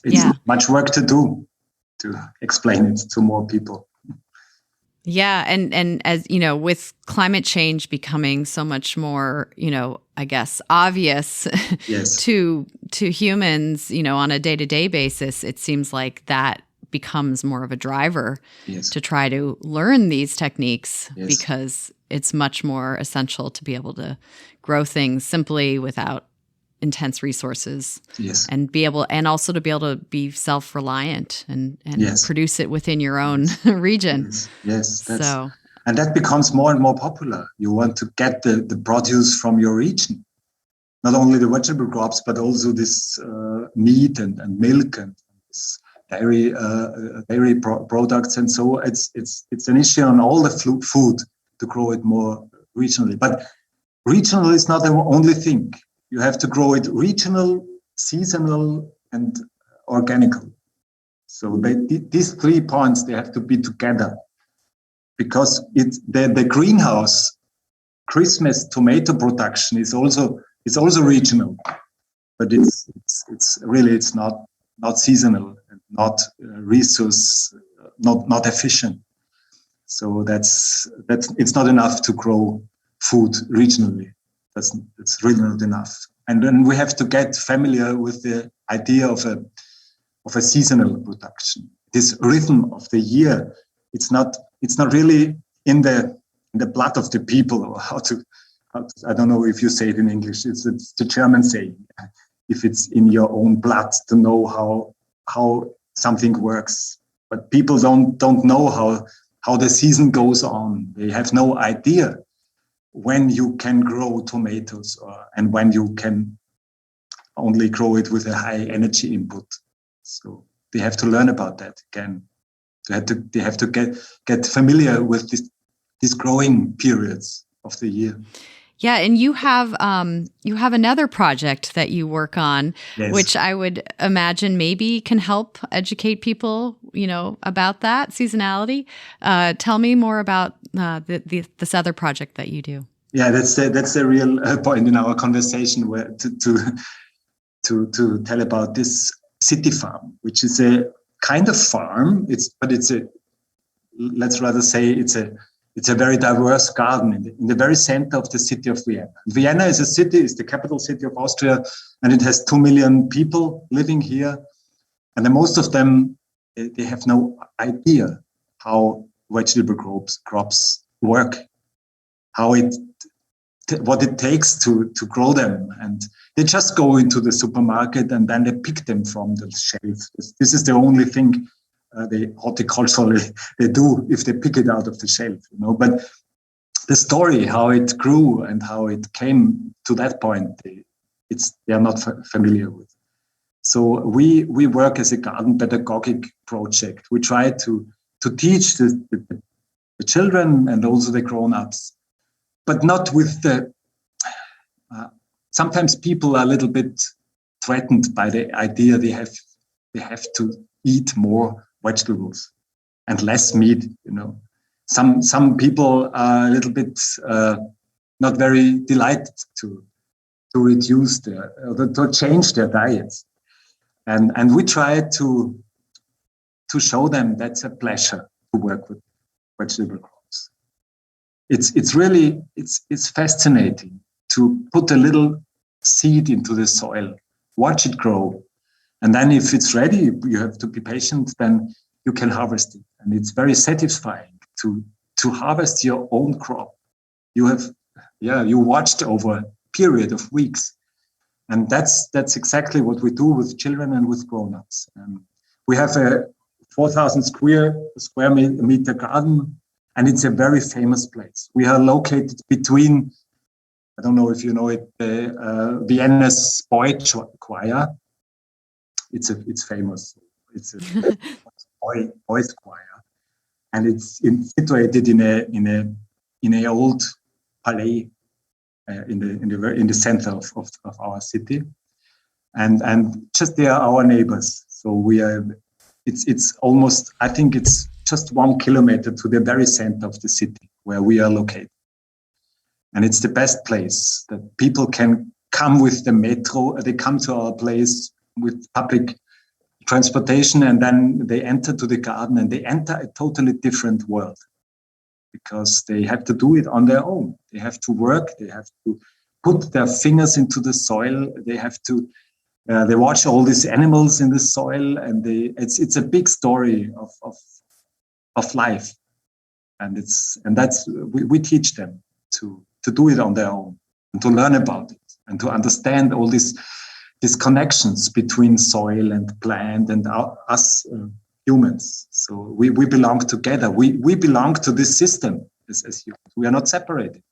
It's much work to do to explain it to more people. Yeah. And as with climate change becoming so much more, I guess, obvious yes. to humans, on a day-to-day basis, it seems like that becomes more of a driver to try to learn these techniques, because it's much more essential to be able to grow things simply without intense resources, and also to be able to be self-reliant and produce it within your own region. Yes. And that becomes more and more popular. You want to get the produce from your region, not only the vegetable crops, but also this meat and milk and this dairy products. And so it's an issue on all the food to grow it more regionally. But regional is not the only thing. You have to grow it regional, seasonal, and organical. So these 3 points, they have to be together, because the greenhouse Christmas tomato production is also regional, but it's not seasonal and not resource not efficient. So that's it's not enough to grow food regionally. It's really not enough. And then we have to get familiar with the idea of a seasonal production. This rhythm of the year, it's not really in the blood of the people, or how to I don't know if you say it in English. It's the German saying. If it's in your own blood to know how something works, but people don't know how the season goes on. They have no idea when you can grow tomatoes and when you can only grow it with a high energy input. So they have to learn about that again. They have to get familiar with these growing periods of the year. Yeah, and you have another project that you work on, which I would imagine maybe can help educate people, about that seasonality. Tell me more about this other project that you do. Yeah, that's the real point in our conversation, where to tell about this city farm, which is a kind of farm. It's let's rather say it's a very diverse garden in the very center of the city of Vienna. Vienna is the capital city of Austria, and it has 2 million people living here. And most of them, they have no idea how vegetable crops work, what it takes to grow them. And they just go into the supermarket and then they pick them from the shelf. This is the only thing they horticulturally they do if they pick it out of the shelf, But the story, how it grew and how it came to that point, they are not familiar with. So we work as a garden pedagogic project. We try to teach the children and also the grown-ups, but not with the. Sometimes people are a little bit threatened by the idea they have to eat more vegetables and less meat. Some people are a little bit not very delighted to reduce to change their diets, and we try to show them that's a pleasure to work with vegetable crops. It's really fascinating to put a little seed into the soil, watch it grow, and then if it's ready, you have to be patient. Then you can harvest it, and it's very satisfying to harvest your own crop. You watched over a period of weeks, and that's exactly what we do with children and with grown-ups. We have a 4,000 square meter garden, and it's a very famous place. We are located between, I don't know if you know it, the Vienna's boys choir. It's famous. It's a boys choir, and it's situated in a old palais in the center of our city, and just they are our neighbors. So we are. It's almost, I think it's just 1 kilometer to the very center of the city where we are located. And it's the best place that people can come with the metro. They come to our place with public transportation, and then they enter to the garden, and they enter a totally different world because they have to do it on their own. They have to work. They have to put their fingers into the soil. They have to. They watch all these animals in the soil, and it's a big story of life, and we teach them to do it on their own and to learn about it and to understand all these connections between soil and plant and us humans. So we belong together. We belong to this system as humans. We are not separated.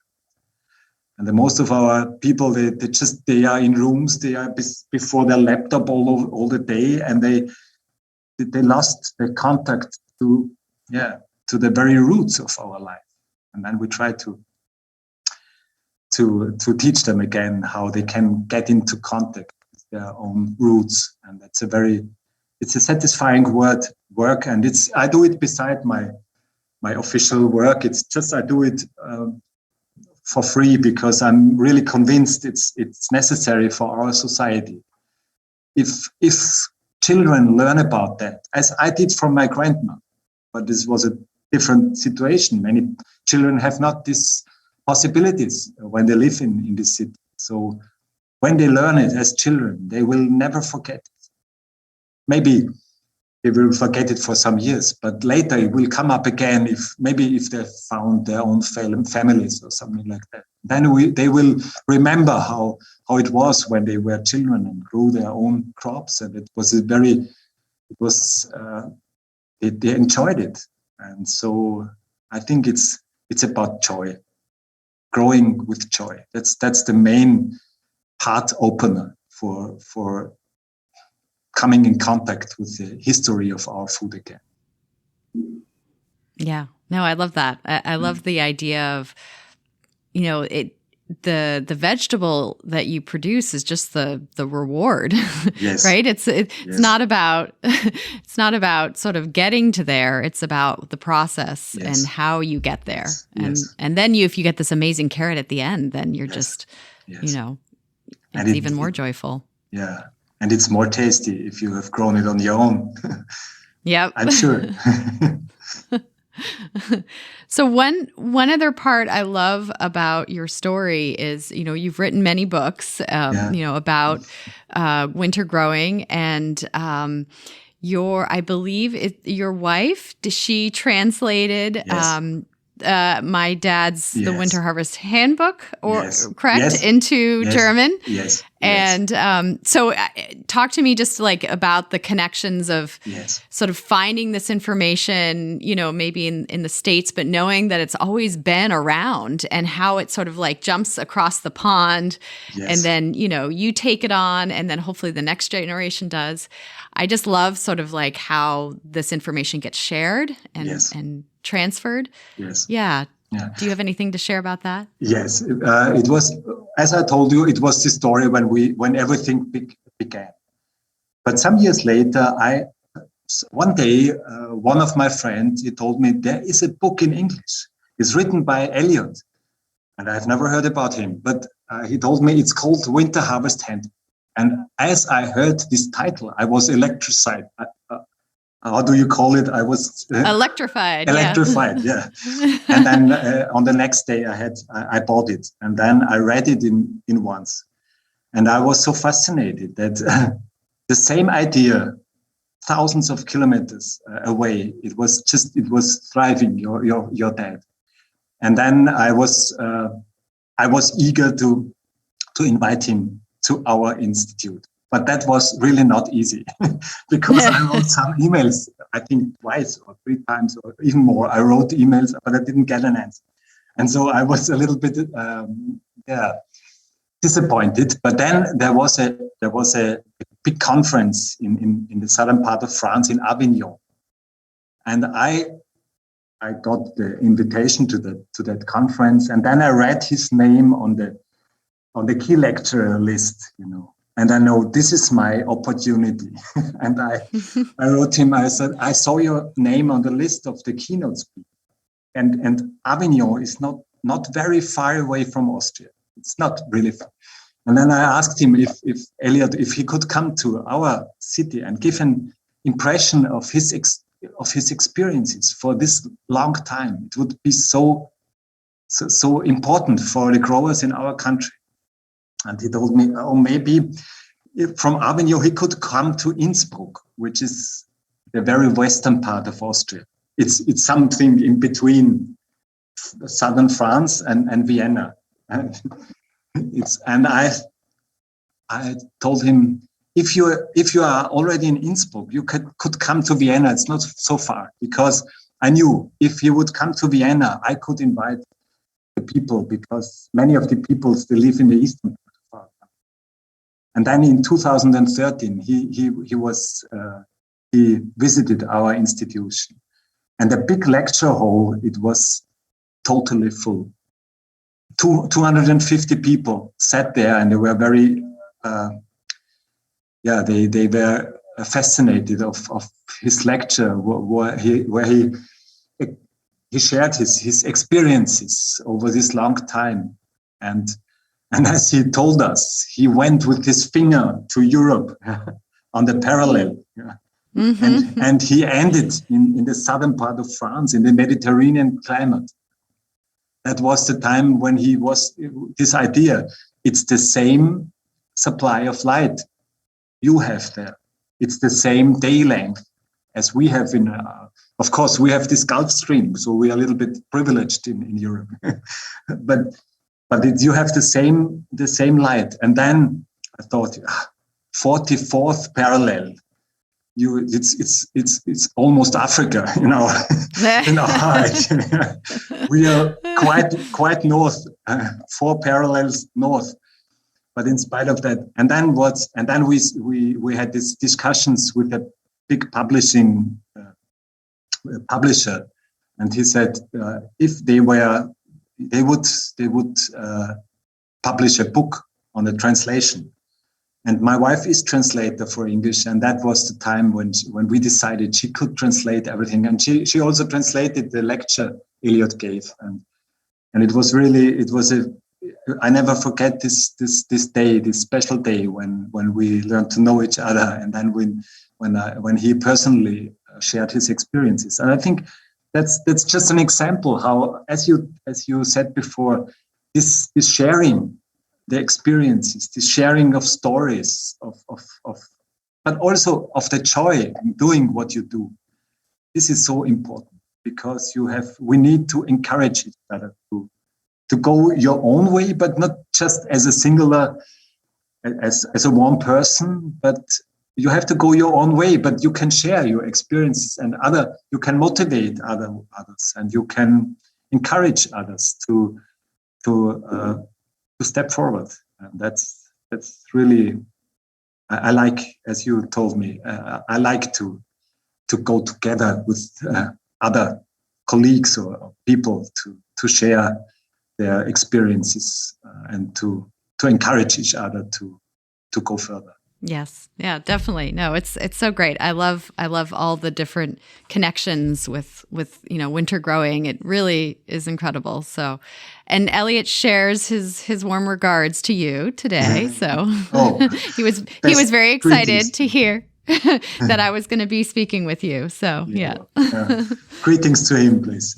And most of our people, they are in rooms, they are before their laptop all the day, and they lost their contact to the very roots of our life. And then we try to teach them again how they can get into contact with their own roots. And it's a satisfying work, and I do it beside my official work. It's just I do it for free because I'm really convinced it's necessary for our society. If children learn about that, as I did from my grandma, but this was a different situation. Many children have not these possibilities when they live in this city. So when they learn it as children, they will never forget it. Maybe they will forget it for some years, but later it will come up again if they found their own families or something like that. Then they will remember how it was when they were children and grew their own crops, and they enjoyed it. And so I think it's about joy, growing with joy. That's the main heart opener for coming in contact with the history of our food again. Yeah, no, I love that. I love the idea of, the vegetable that you produce is just the reward, yes. Right? It's not about sort of getting to there. It's about the process and how you get there. And then if you get this amazing carrot at the end, then you're just, it's even more joyful. Yeah. And it's more tasty if you have grown it on your own. Yep. I'm sure. So one other part I love about your story is, you've written many books, about winter growing, and I believe your wife, she translated my dad's The Winter Harvest Handbook, correct, into German. Yes. And so talk to me just like about the connections of sort of finding this information, maybe in the States, but knowing that it's always been around and how it sort of like jumps across the pond. And then, you take it on and then hopefully the next generation does. I just love sort of like how this information gets shared and transferred. Yes. Yeah. Do you have anything to share about that? Yes. It was, as I told you, it was the story when everything began. But some years later, one day, one of my friends, he told me there is a book in English. It's written by Eliot. And I've never heard about him, but he told me it's called Winter Harvest Handbook. And as I heard this title, I was electrified. How do you call it? I was electrified. Electrified, yeah. And then on the next day, I bought it, and then I read it in once, and I was so fascinated that the same idea, thousands of kilometers away, it was thriving. Your dad, and then I was eager to invite him to our institute. But that was really not easy because I wrote some emails, I think twice or three times or even more. I wrote emails, but I didn't get an answer. And so I was a little bit disappointed. But then there was a big conference in the southern part of France, in Avignon. And I got the invitation to that conference. And then I read his name on the key lecturer list, And I know this is my opportunity. And I wrote him, I said, I saw your name on the list of the keynote speakers. And Avignon is not very far away from Austria. It's not really far. And then I asked him if Eliot, if he could come to our city and give an impression of his experiences for this long time. It would be so important for the growers in our country. And he told me, maybe from Avignon he could come to Innsbruck, which is the very western part of Austria. It's something in between southern France and Vienna. And I told him, if you are already in Innsbruck, you could come to Vienna. It's not so far, because I knew if he would come to Vienna, I could invite the people, because many of the people still live in the eastern part. And then in 2013, he visited our institution, and the big lecture hall, it was totally full. 250 people sat there, and they were very, they were fascinated of his lecture, where he shared his experiences over this long time, and as he told us, he went with his finger to Europe on the parallel. Mm-hmm. And he ended in the southern part of France, in the Mediterranean climate. That was the time when he was, this idea, it's the same supply of light you have there. It's the same day length as we have in, of course, we have this Gulf Stream, so we are a little bit privileged in Europe. But you have the same light. And then I thought, 44th parallel. It's almost Africa, in our height. We are quite north, 4 parallels north. But in spite of that, and then we had these discussions with a big publishing publisher, and he said if they would publish a book on the translation. And my wife is translator for English, and that was the time when we decided she could translate everything. And she also translated the lecture Eliot gave, and it was I never forget this day, this special day when we learned to know each other, and then when he personally shared his experiences. And I think that's just an example how, as you said before, this sharing the experiences, this sharing of stories, but also of the joy in doing what you do. This is so important because we need to encourage each other to go your own way, but not just as a singular, as a one person, but you have to go your own way, but you can share your experiences and you can motivate others, and you can encourage others to step forward. And that's really, I like, as you told me, I like to go together with other colleagues or people to share their experiences and to encourage each other to go further. Yes. Yeah, definitely. No, it's so great. I love all the different connections with winter growing. It really is incredible. So, and Elliot shares his warm regards to you today. So he was very excited greetings to hear that I was going to be speaking with you. So, yeah. Greetings to him, please.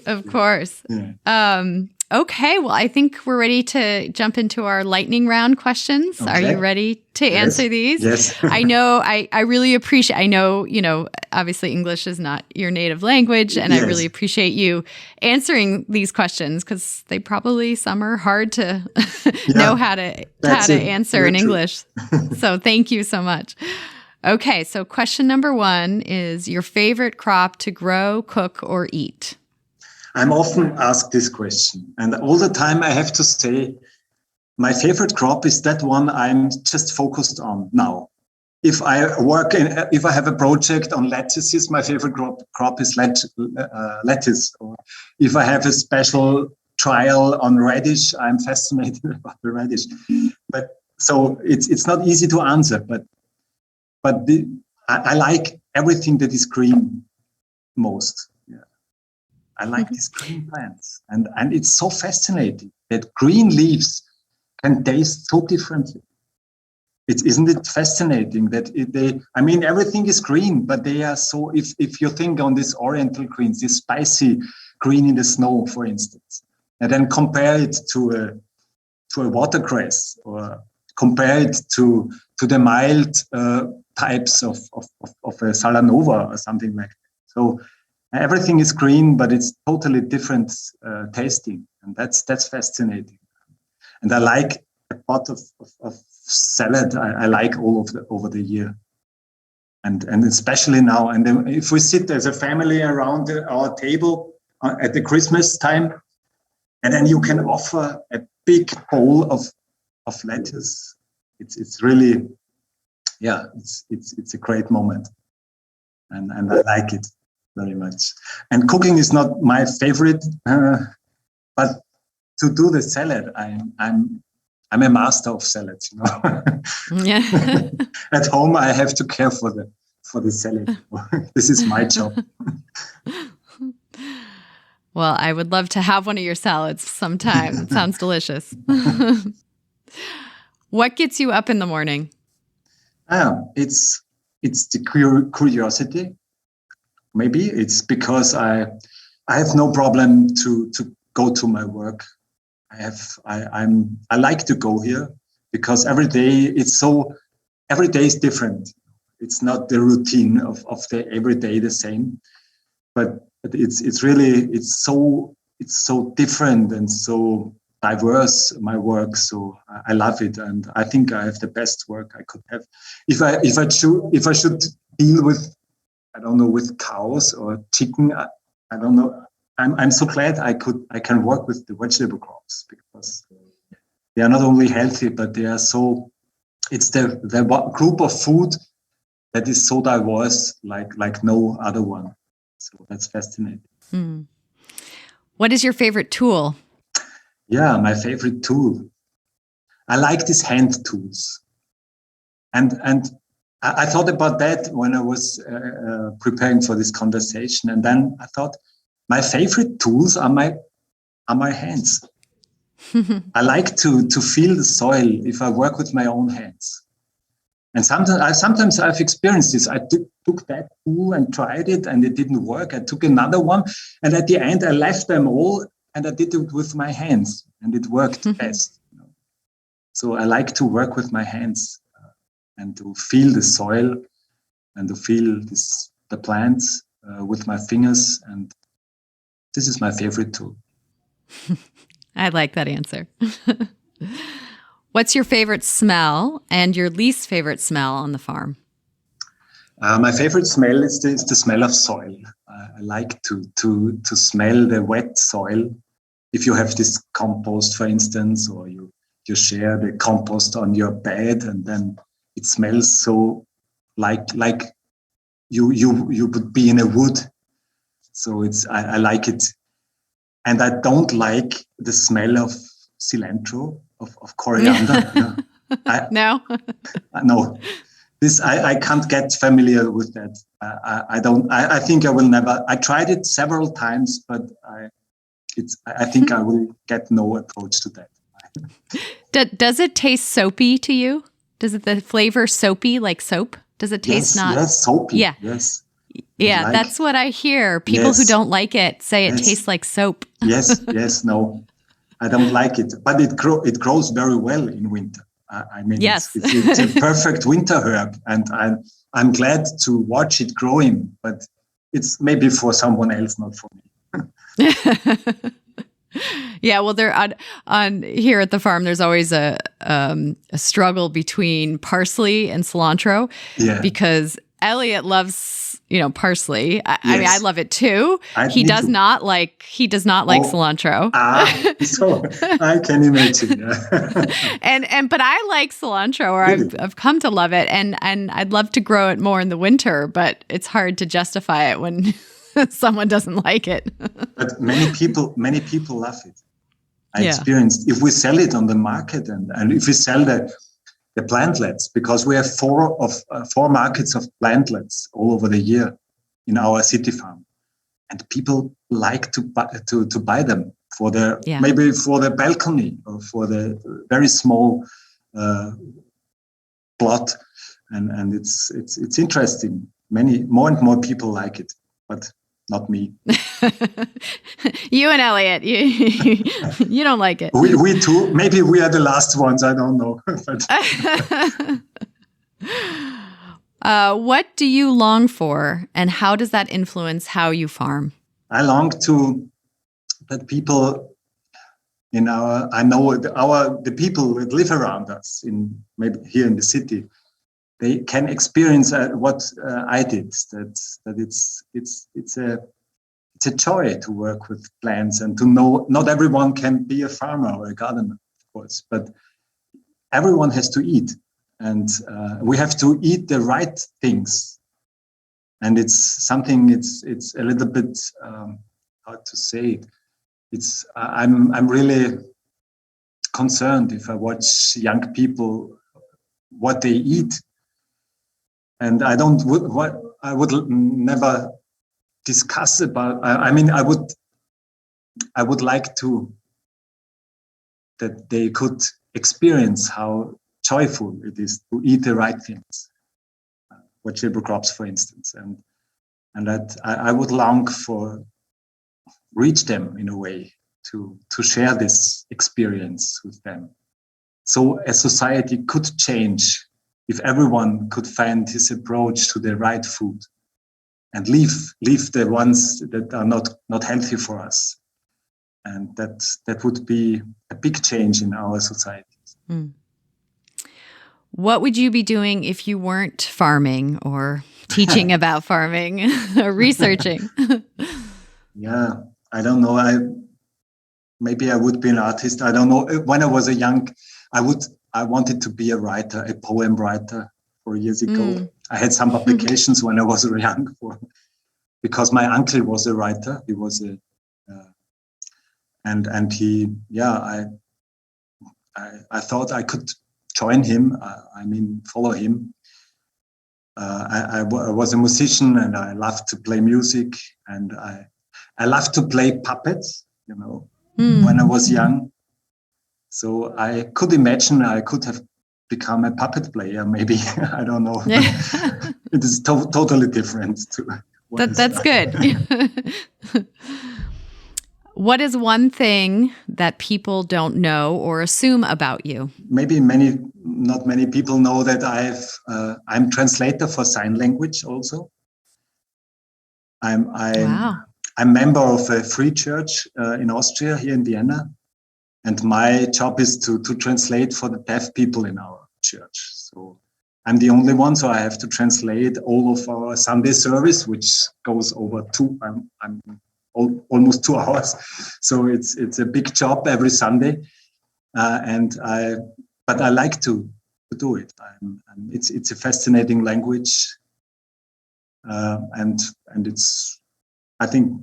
Of course. Yeah. Okay, well, I think we're ready to jump into our lightning round questions. Okay. Are you ready to answer these? Yes. I know, I really appreciate, obviously English is not your native language, and I really appreciate you answering these questions because some are hard to know how to answer in English. So thank you so much. Okay, so question number 1 is your favorite crop to grow, cook, or eat? I'm often asked this question, and all the time I have to say my favorite crop is that one I'm just focused on now. If I have a project on lettuces, my favorite crop is lettuce. Or if I have a special trial on radish, I'm fascinated about the radish. But so it's not easy to answer, but I like everything that is green most. I like these green plants, and it's so fascinating that green leaves can taste so differently. Isn't it fascinating that everything is green, but they are so, if you think on these oriental greens, this spicy green in the snow, for instance, and then compare it to a watercress, or compare it to the mild types of a Salanova or something like that. So everything is green, but it's totally different tasting, and that's fascinating. And I like a pot of salad. I like all over the year, and especially now. And then if we sit as a family around our table at the Christmas time, and then you can offer a big bowl of lettuce. It's really, it's a great moment, and I like it very much. And cooking is not my favorite, but to do the salad, I'm a master of salads. Yeah. At home, I have to care for the salad. This is my job. Well, I would love to have one of your salads sometime. It sounds delicious. What gets you up in the morning? It's the curiosity. Maybe it's because I have no problem to go to my work. I like to go here because every day is different. It's not the routine of the every day the same, but it's so different and so diverse, my work. So I love it, and I think I have the best work I could have. If I should deal with, I don't know, with cows or chicken, I don't know. I'm so glad I can work with the vegetable crops because they are not only healthy, but they are so. It's the group of food that is so diverse, like no other one. So that's fascinating. What is your favorite tool? Yeah, my favorite tool. I like these hand tools, and I thought about that when I was preparing for this conversation, and then I thought my favorite tools are my hands. I like to feel the soil if I work with my own hands, and sometimes I've experienced this. took that tool and tried it, and it didn't work. I took another one, and at the end I left them all, and I did it with my hands, and it worked best. So I like to work with my hands and to feel the soil and to feel the plants with my fingers, and this is my favorite tool. I like that answer. What's your favorite smell and your least favorite smell on the farm? My favorite smell is the smell of soil. I like to smell the wet soil. If you have this compost, for instance, or you share the compost on your bed, and then it smells so like you would be in a wood. So I like it. And I don't like the smell of cilantro, of coriander. No? No. This I can't get familiar with that. I think I will never. I tried it several times, but I think I will get no approach to that. Does it taste soapy to you? Does the flavor soapy, like soap? Does it taste not? Yes, soapy. Yeah. Yes. Yeah, that's what I hear. People who don't like it say it tastes like soap. Yes, no. I don't like it. But it grows very well in winter. I mean, yes. it's a perfect winter herb, and I'm glad to watch it growing, but it's maybe for someone else, not for me. Yeah, well, there on here at the farm, there's always a struggle between parsley and cilantro, because Elliot loves parsley. I mean, I love it too. He does not like cilantro. So I can imagine. But I like cilantro, or Really? I've come to love it, and I'd love to grow it more in the winter, but it's hard to justify it when someone doesn't like it. But many people love it. I experienced, if we sell it on the market and if we sell the plantlets, because we have four markets of plantlets all over the year in our city farm, and people like to buy them for their maybe for the balcony or for the very small plot, and it's interesting. More and more people like it, but not me. You and Elliot, you don't like it. We too. Maybe we are the last ones. I don't know. What do you long for, and how does that influence how you farm? I long to that people the people that live around us maybe here in the city, they can experience what I did. That it's a joy to work with plants and to know not everyone can be a farmer or a gardener, of course, but everyone has to eat, and we have to eat the right things. And it's something. It's a little bit how to say it. I'm really concerned if I watch young people what they eat. And I would never discuss about. I mean, I would like that they could experience how joyful it is to eat the right things, vegetable crops, for instance, and that I would long for reach them in a way to share this experience with them. So a society could change if everyone could find his approach to the right food and leave the ones that are not healthy for us. And that would be a big change in our societies. Mm. What would you be doing if you weren't farming or teaching about farming or researching? Yeah, I don't know. Maybe I would be an artist. I don't know. When I was I wanted to be a writer, a poem writer 4 years ago. I had some publications when I was young because my uncle was a writer. He was and he, I thought I could join him. Follow him. I was a musician, and I loved to play music, and I loved to play puppets, when I was young. So I could imagine I could have become a puppet player, maybe. I don't know. It is totally different. That's good. What is one thing that people don't know or assume about you? Maybe not many people know that I'm translator for sign language also. Wow. I'm member of a free church in Austria, here in Vienna. And my job is to translate for the deaf people in our church. So I'm the only one, so I have to translate all of our Sunday service, which goes over almost 2 hours. So it's a big job every Sunday. But I like to do it. It's a fascinating language. And it's, I think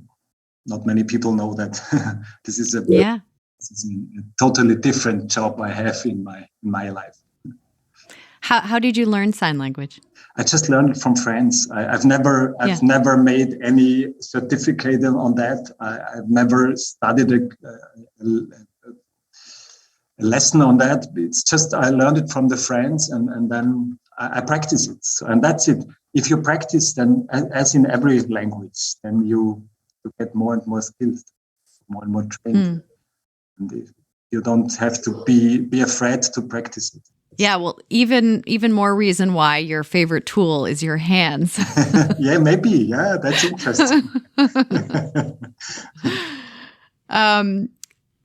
not many people know that this is a totally different job I have in my life. How did you learn sign language? I just learned it from friends. I've never made any certificate on that. I've never studied a lesson on that. It's just I learned it from the friends, and then I practice it. And that's it. If you practice, then as in every language, then you get more and more skills, more and more trained. And you don't have to be afraid to practice it. Yeah, well, even more reason why your favorite tool is your hands. Yeah, maybe. Yeah, that's interesting.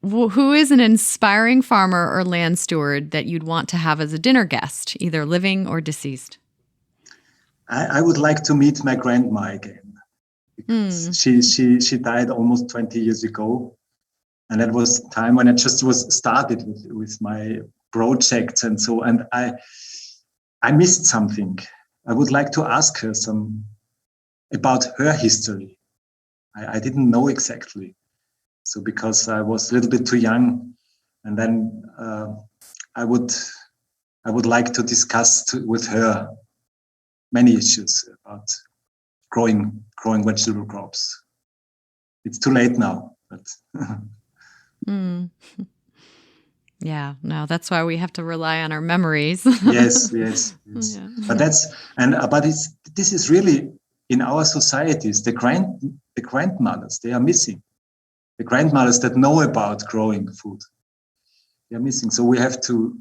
Who is an inspiring farmer or land steward that you'd want to have as a dinner guest, either living or deceased? I would like to meet my grandma again. Because she died almost 20 years ago. And that was the time when I just was started with my projects and so, and I missed something. I would like to ask her about her history. I didn't know exactly. So because I was a little bit too young, and then I would like to discuss with her many issues about growing vegetable crops. It's too late now, but. Yeah, no, that's why we have to rely on our memories. Yes. Yeah. But this is really in our societies. The grandmothers, they are missing. The grandmothers that know about growing food, they are missing. So we have to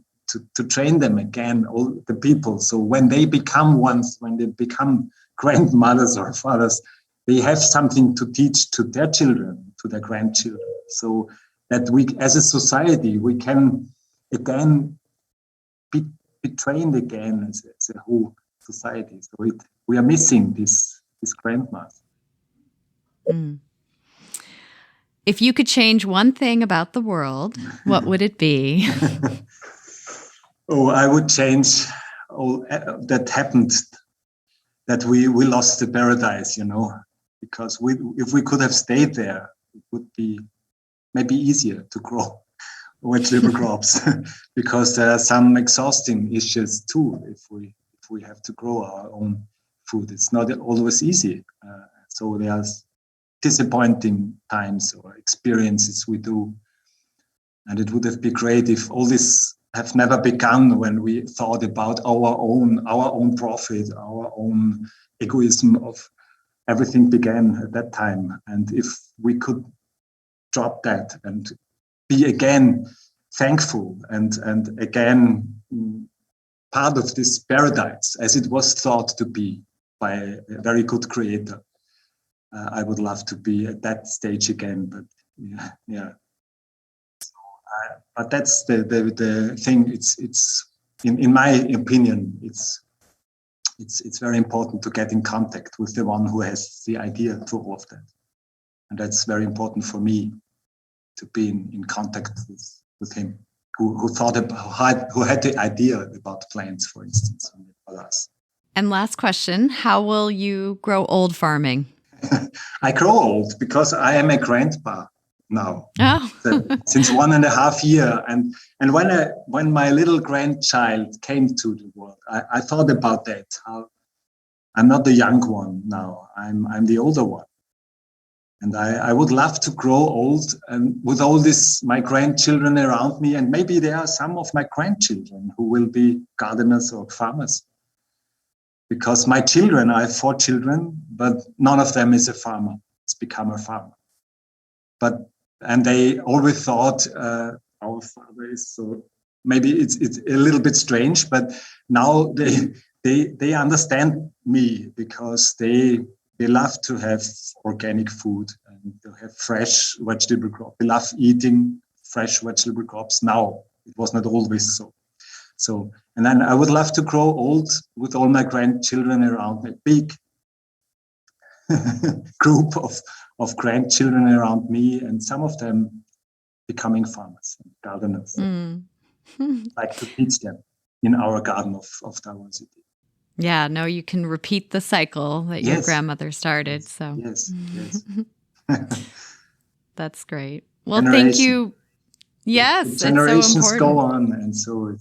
train them again, all the people. So when they become grandmothers or fathers, they have something to teach to their children, to their grandchildren. So that we, as a society, we can again be trained again as a whole society. So we are missing this grandmas. If you could change one thing about the world, what would it be? I would change all that happened, that we lost the paradise, because if we could have stayed there, it would be maybe easier to grow vegetable crops, because there are some exhausting issues too. If we have to grow our own food, it's not always easy. So there are disappointing times or experiences we do, and it would have been great if all this have never begun when we thought about our own profit, our own egoism of everything began at that time, and if we could drop that and be again thankful and again part of this paradise as it was thought to be by a very good creator. I would love to be at that stage again, but yeah. But that's the thing. It's in my opinion, it's very important to get in contact with the one who has the idea to all of that, and that's very important for me, to be in contact with him, who had the idea about plants, for instance, for us. And last question, how will you grow old farming? I grow old because I am a grandpa now. Oh. Since 1.5 years. And when my little grandchild came to the world, I thought about that. How I'm not the young one now. I'm the older one. And I would love to grow old and with all this, my grandchildren around me, and maybe there are some of my grandchildren who will be gardeners or farmers. because my children, I have 4 children, but none of them is a farmer. It's become a farmer. And they always thought our father is so. Maybe it's a little bit strange, but now they understand me because they love to have organic food and to have fresh vegetable crops. They love eating fresh vegetable crops now. It was not always so. So, and then I would love to grow old with all my grandchildren around me, big group of grandchildren around me, and some of them becoming farmers and gardeners. Like to teach them in our garden of diversity. Yeah, no, you can repeat the cycle that your grandmother started. So yes. That's great. Well, thank you. Yes, the generations it's so go on, and so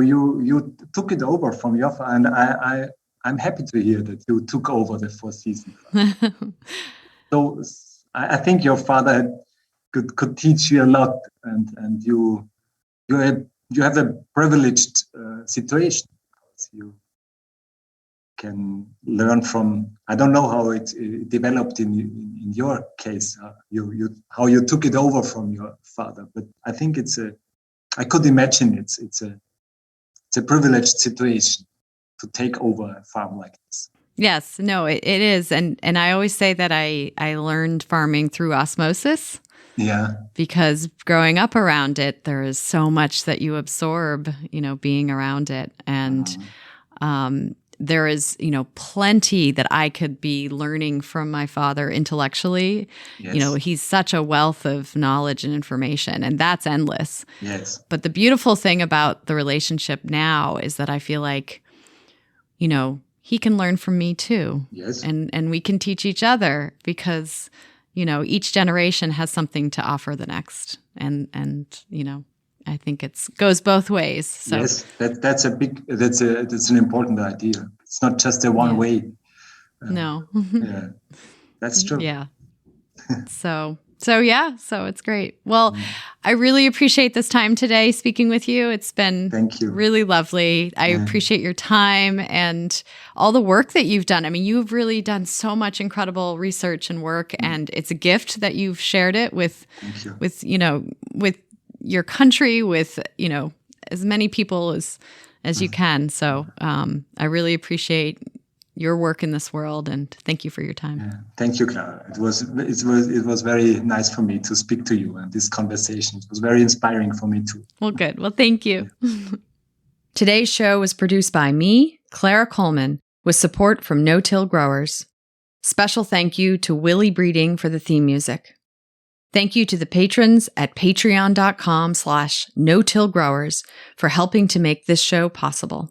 you took it over from your father, and I'm happy to hear that you took over the 4 seasons. So I think your father could teach you a lot, and you have a privileged situation. You can learn from. I don't know how it developed in your case. How you took it over from your father, but I think I could imagine it's a privileged situation to take over a farm like this. Yes, no, it is, and I always say that I learned farming through osmosis. Yeah. Because growing up around it, there is so much that you absorb, being around it. And there is, plenty that I could be learning from my father intellectually. Yes. He's such a wealth of knowledge and information, and that's endless. Yes. But the beautiful thing about the relationship now is that I feel like, he can learn from me too. Yes. And we can teach each other because each generation has something to offer the next. And I think it goes both ways. So. Yes, that's an important idea. It's not just a one way. No. Yeah, that's true. Yeah. So it's great. Well, I really appreciate this time today speaking with you. It's been Thank you. Really lovely. I appreciate your time and all the work that you've done. I mean, you've really done so much incredible research and work, and it's a gift that you've shared it with your country, with, as many people as you can. So I really appreciate your work in this world, and thank you for your time. Yeah. Thank you, Clara. It was very nice for me to speak to you, and this conversation was very inspiring for me too. Well, good. Well, thank you. Today's show was produced by me, Clara Coleman, with support from No-Till Growers. Special thank you to Willie Breeding for the theme music. Thank you to the patrons at patreon.com/no-till growers for helping to make this show possible.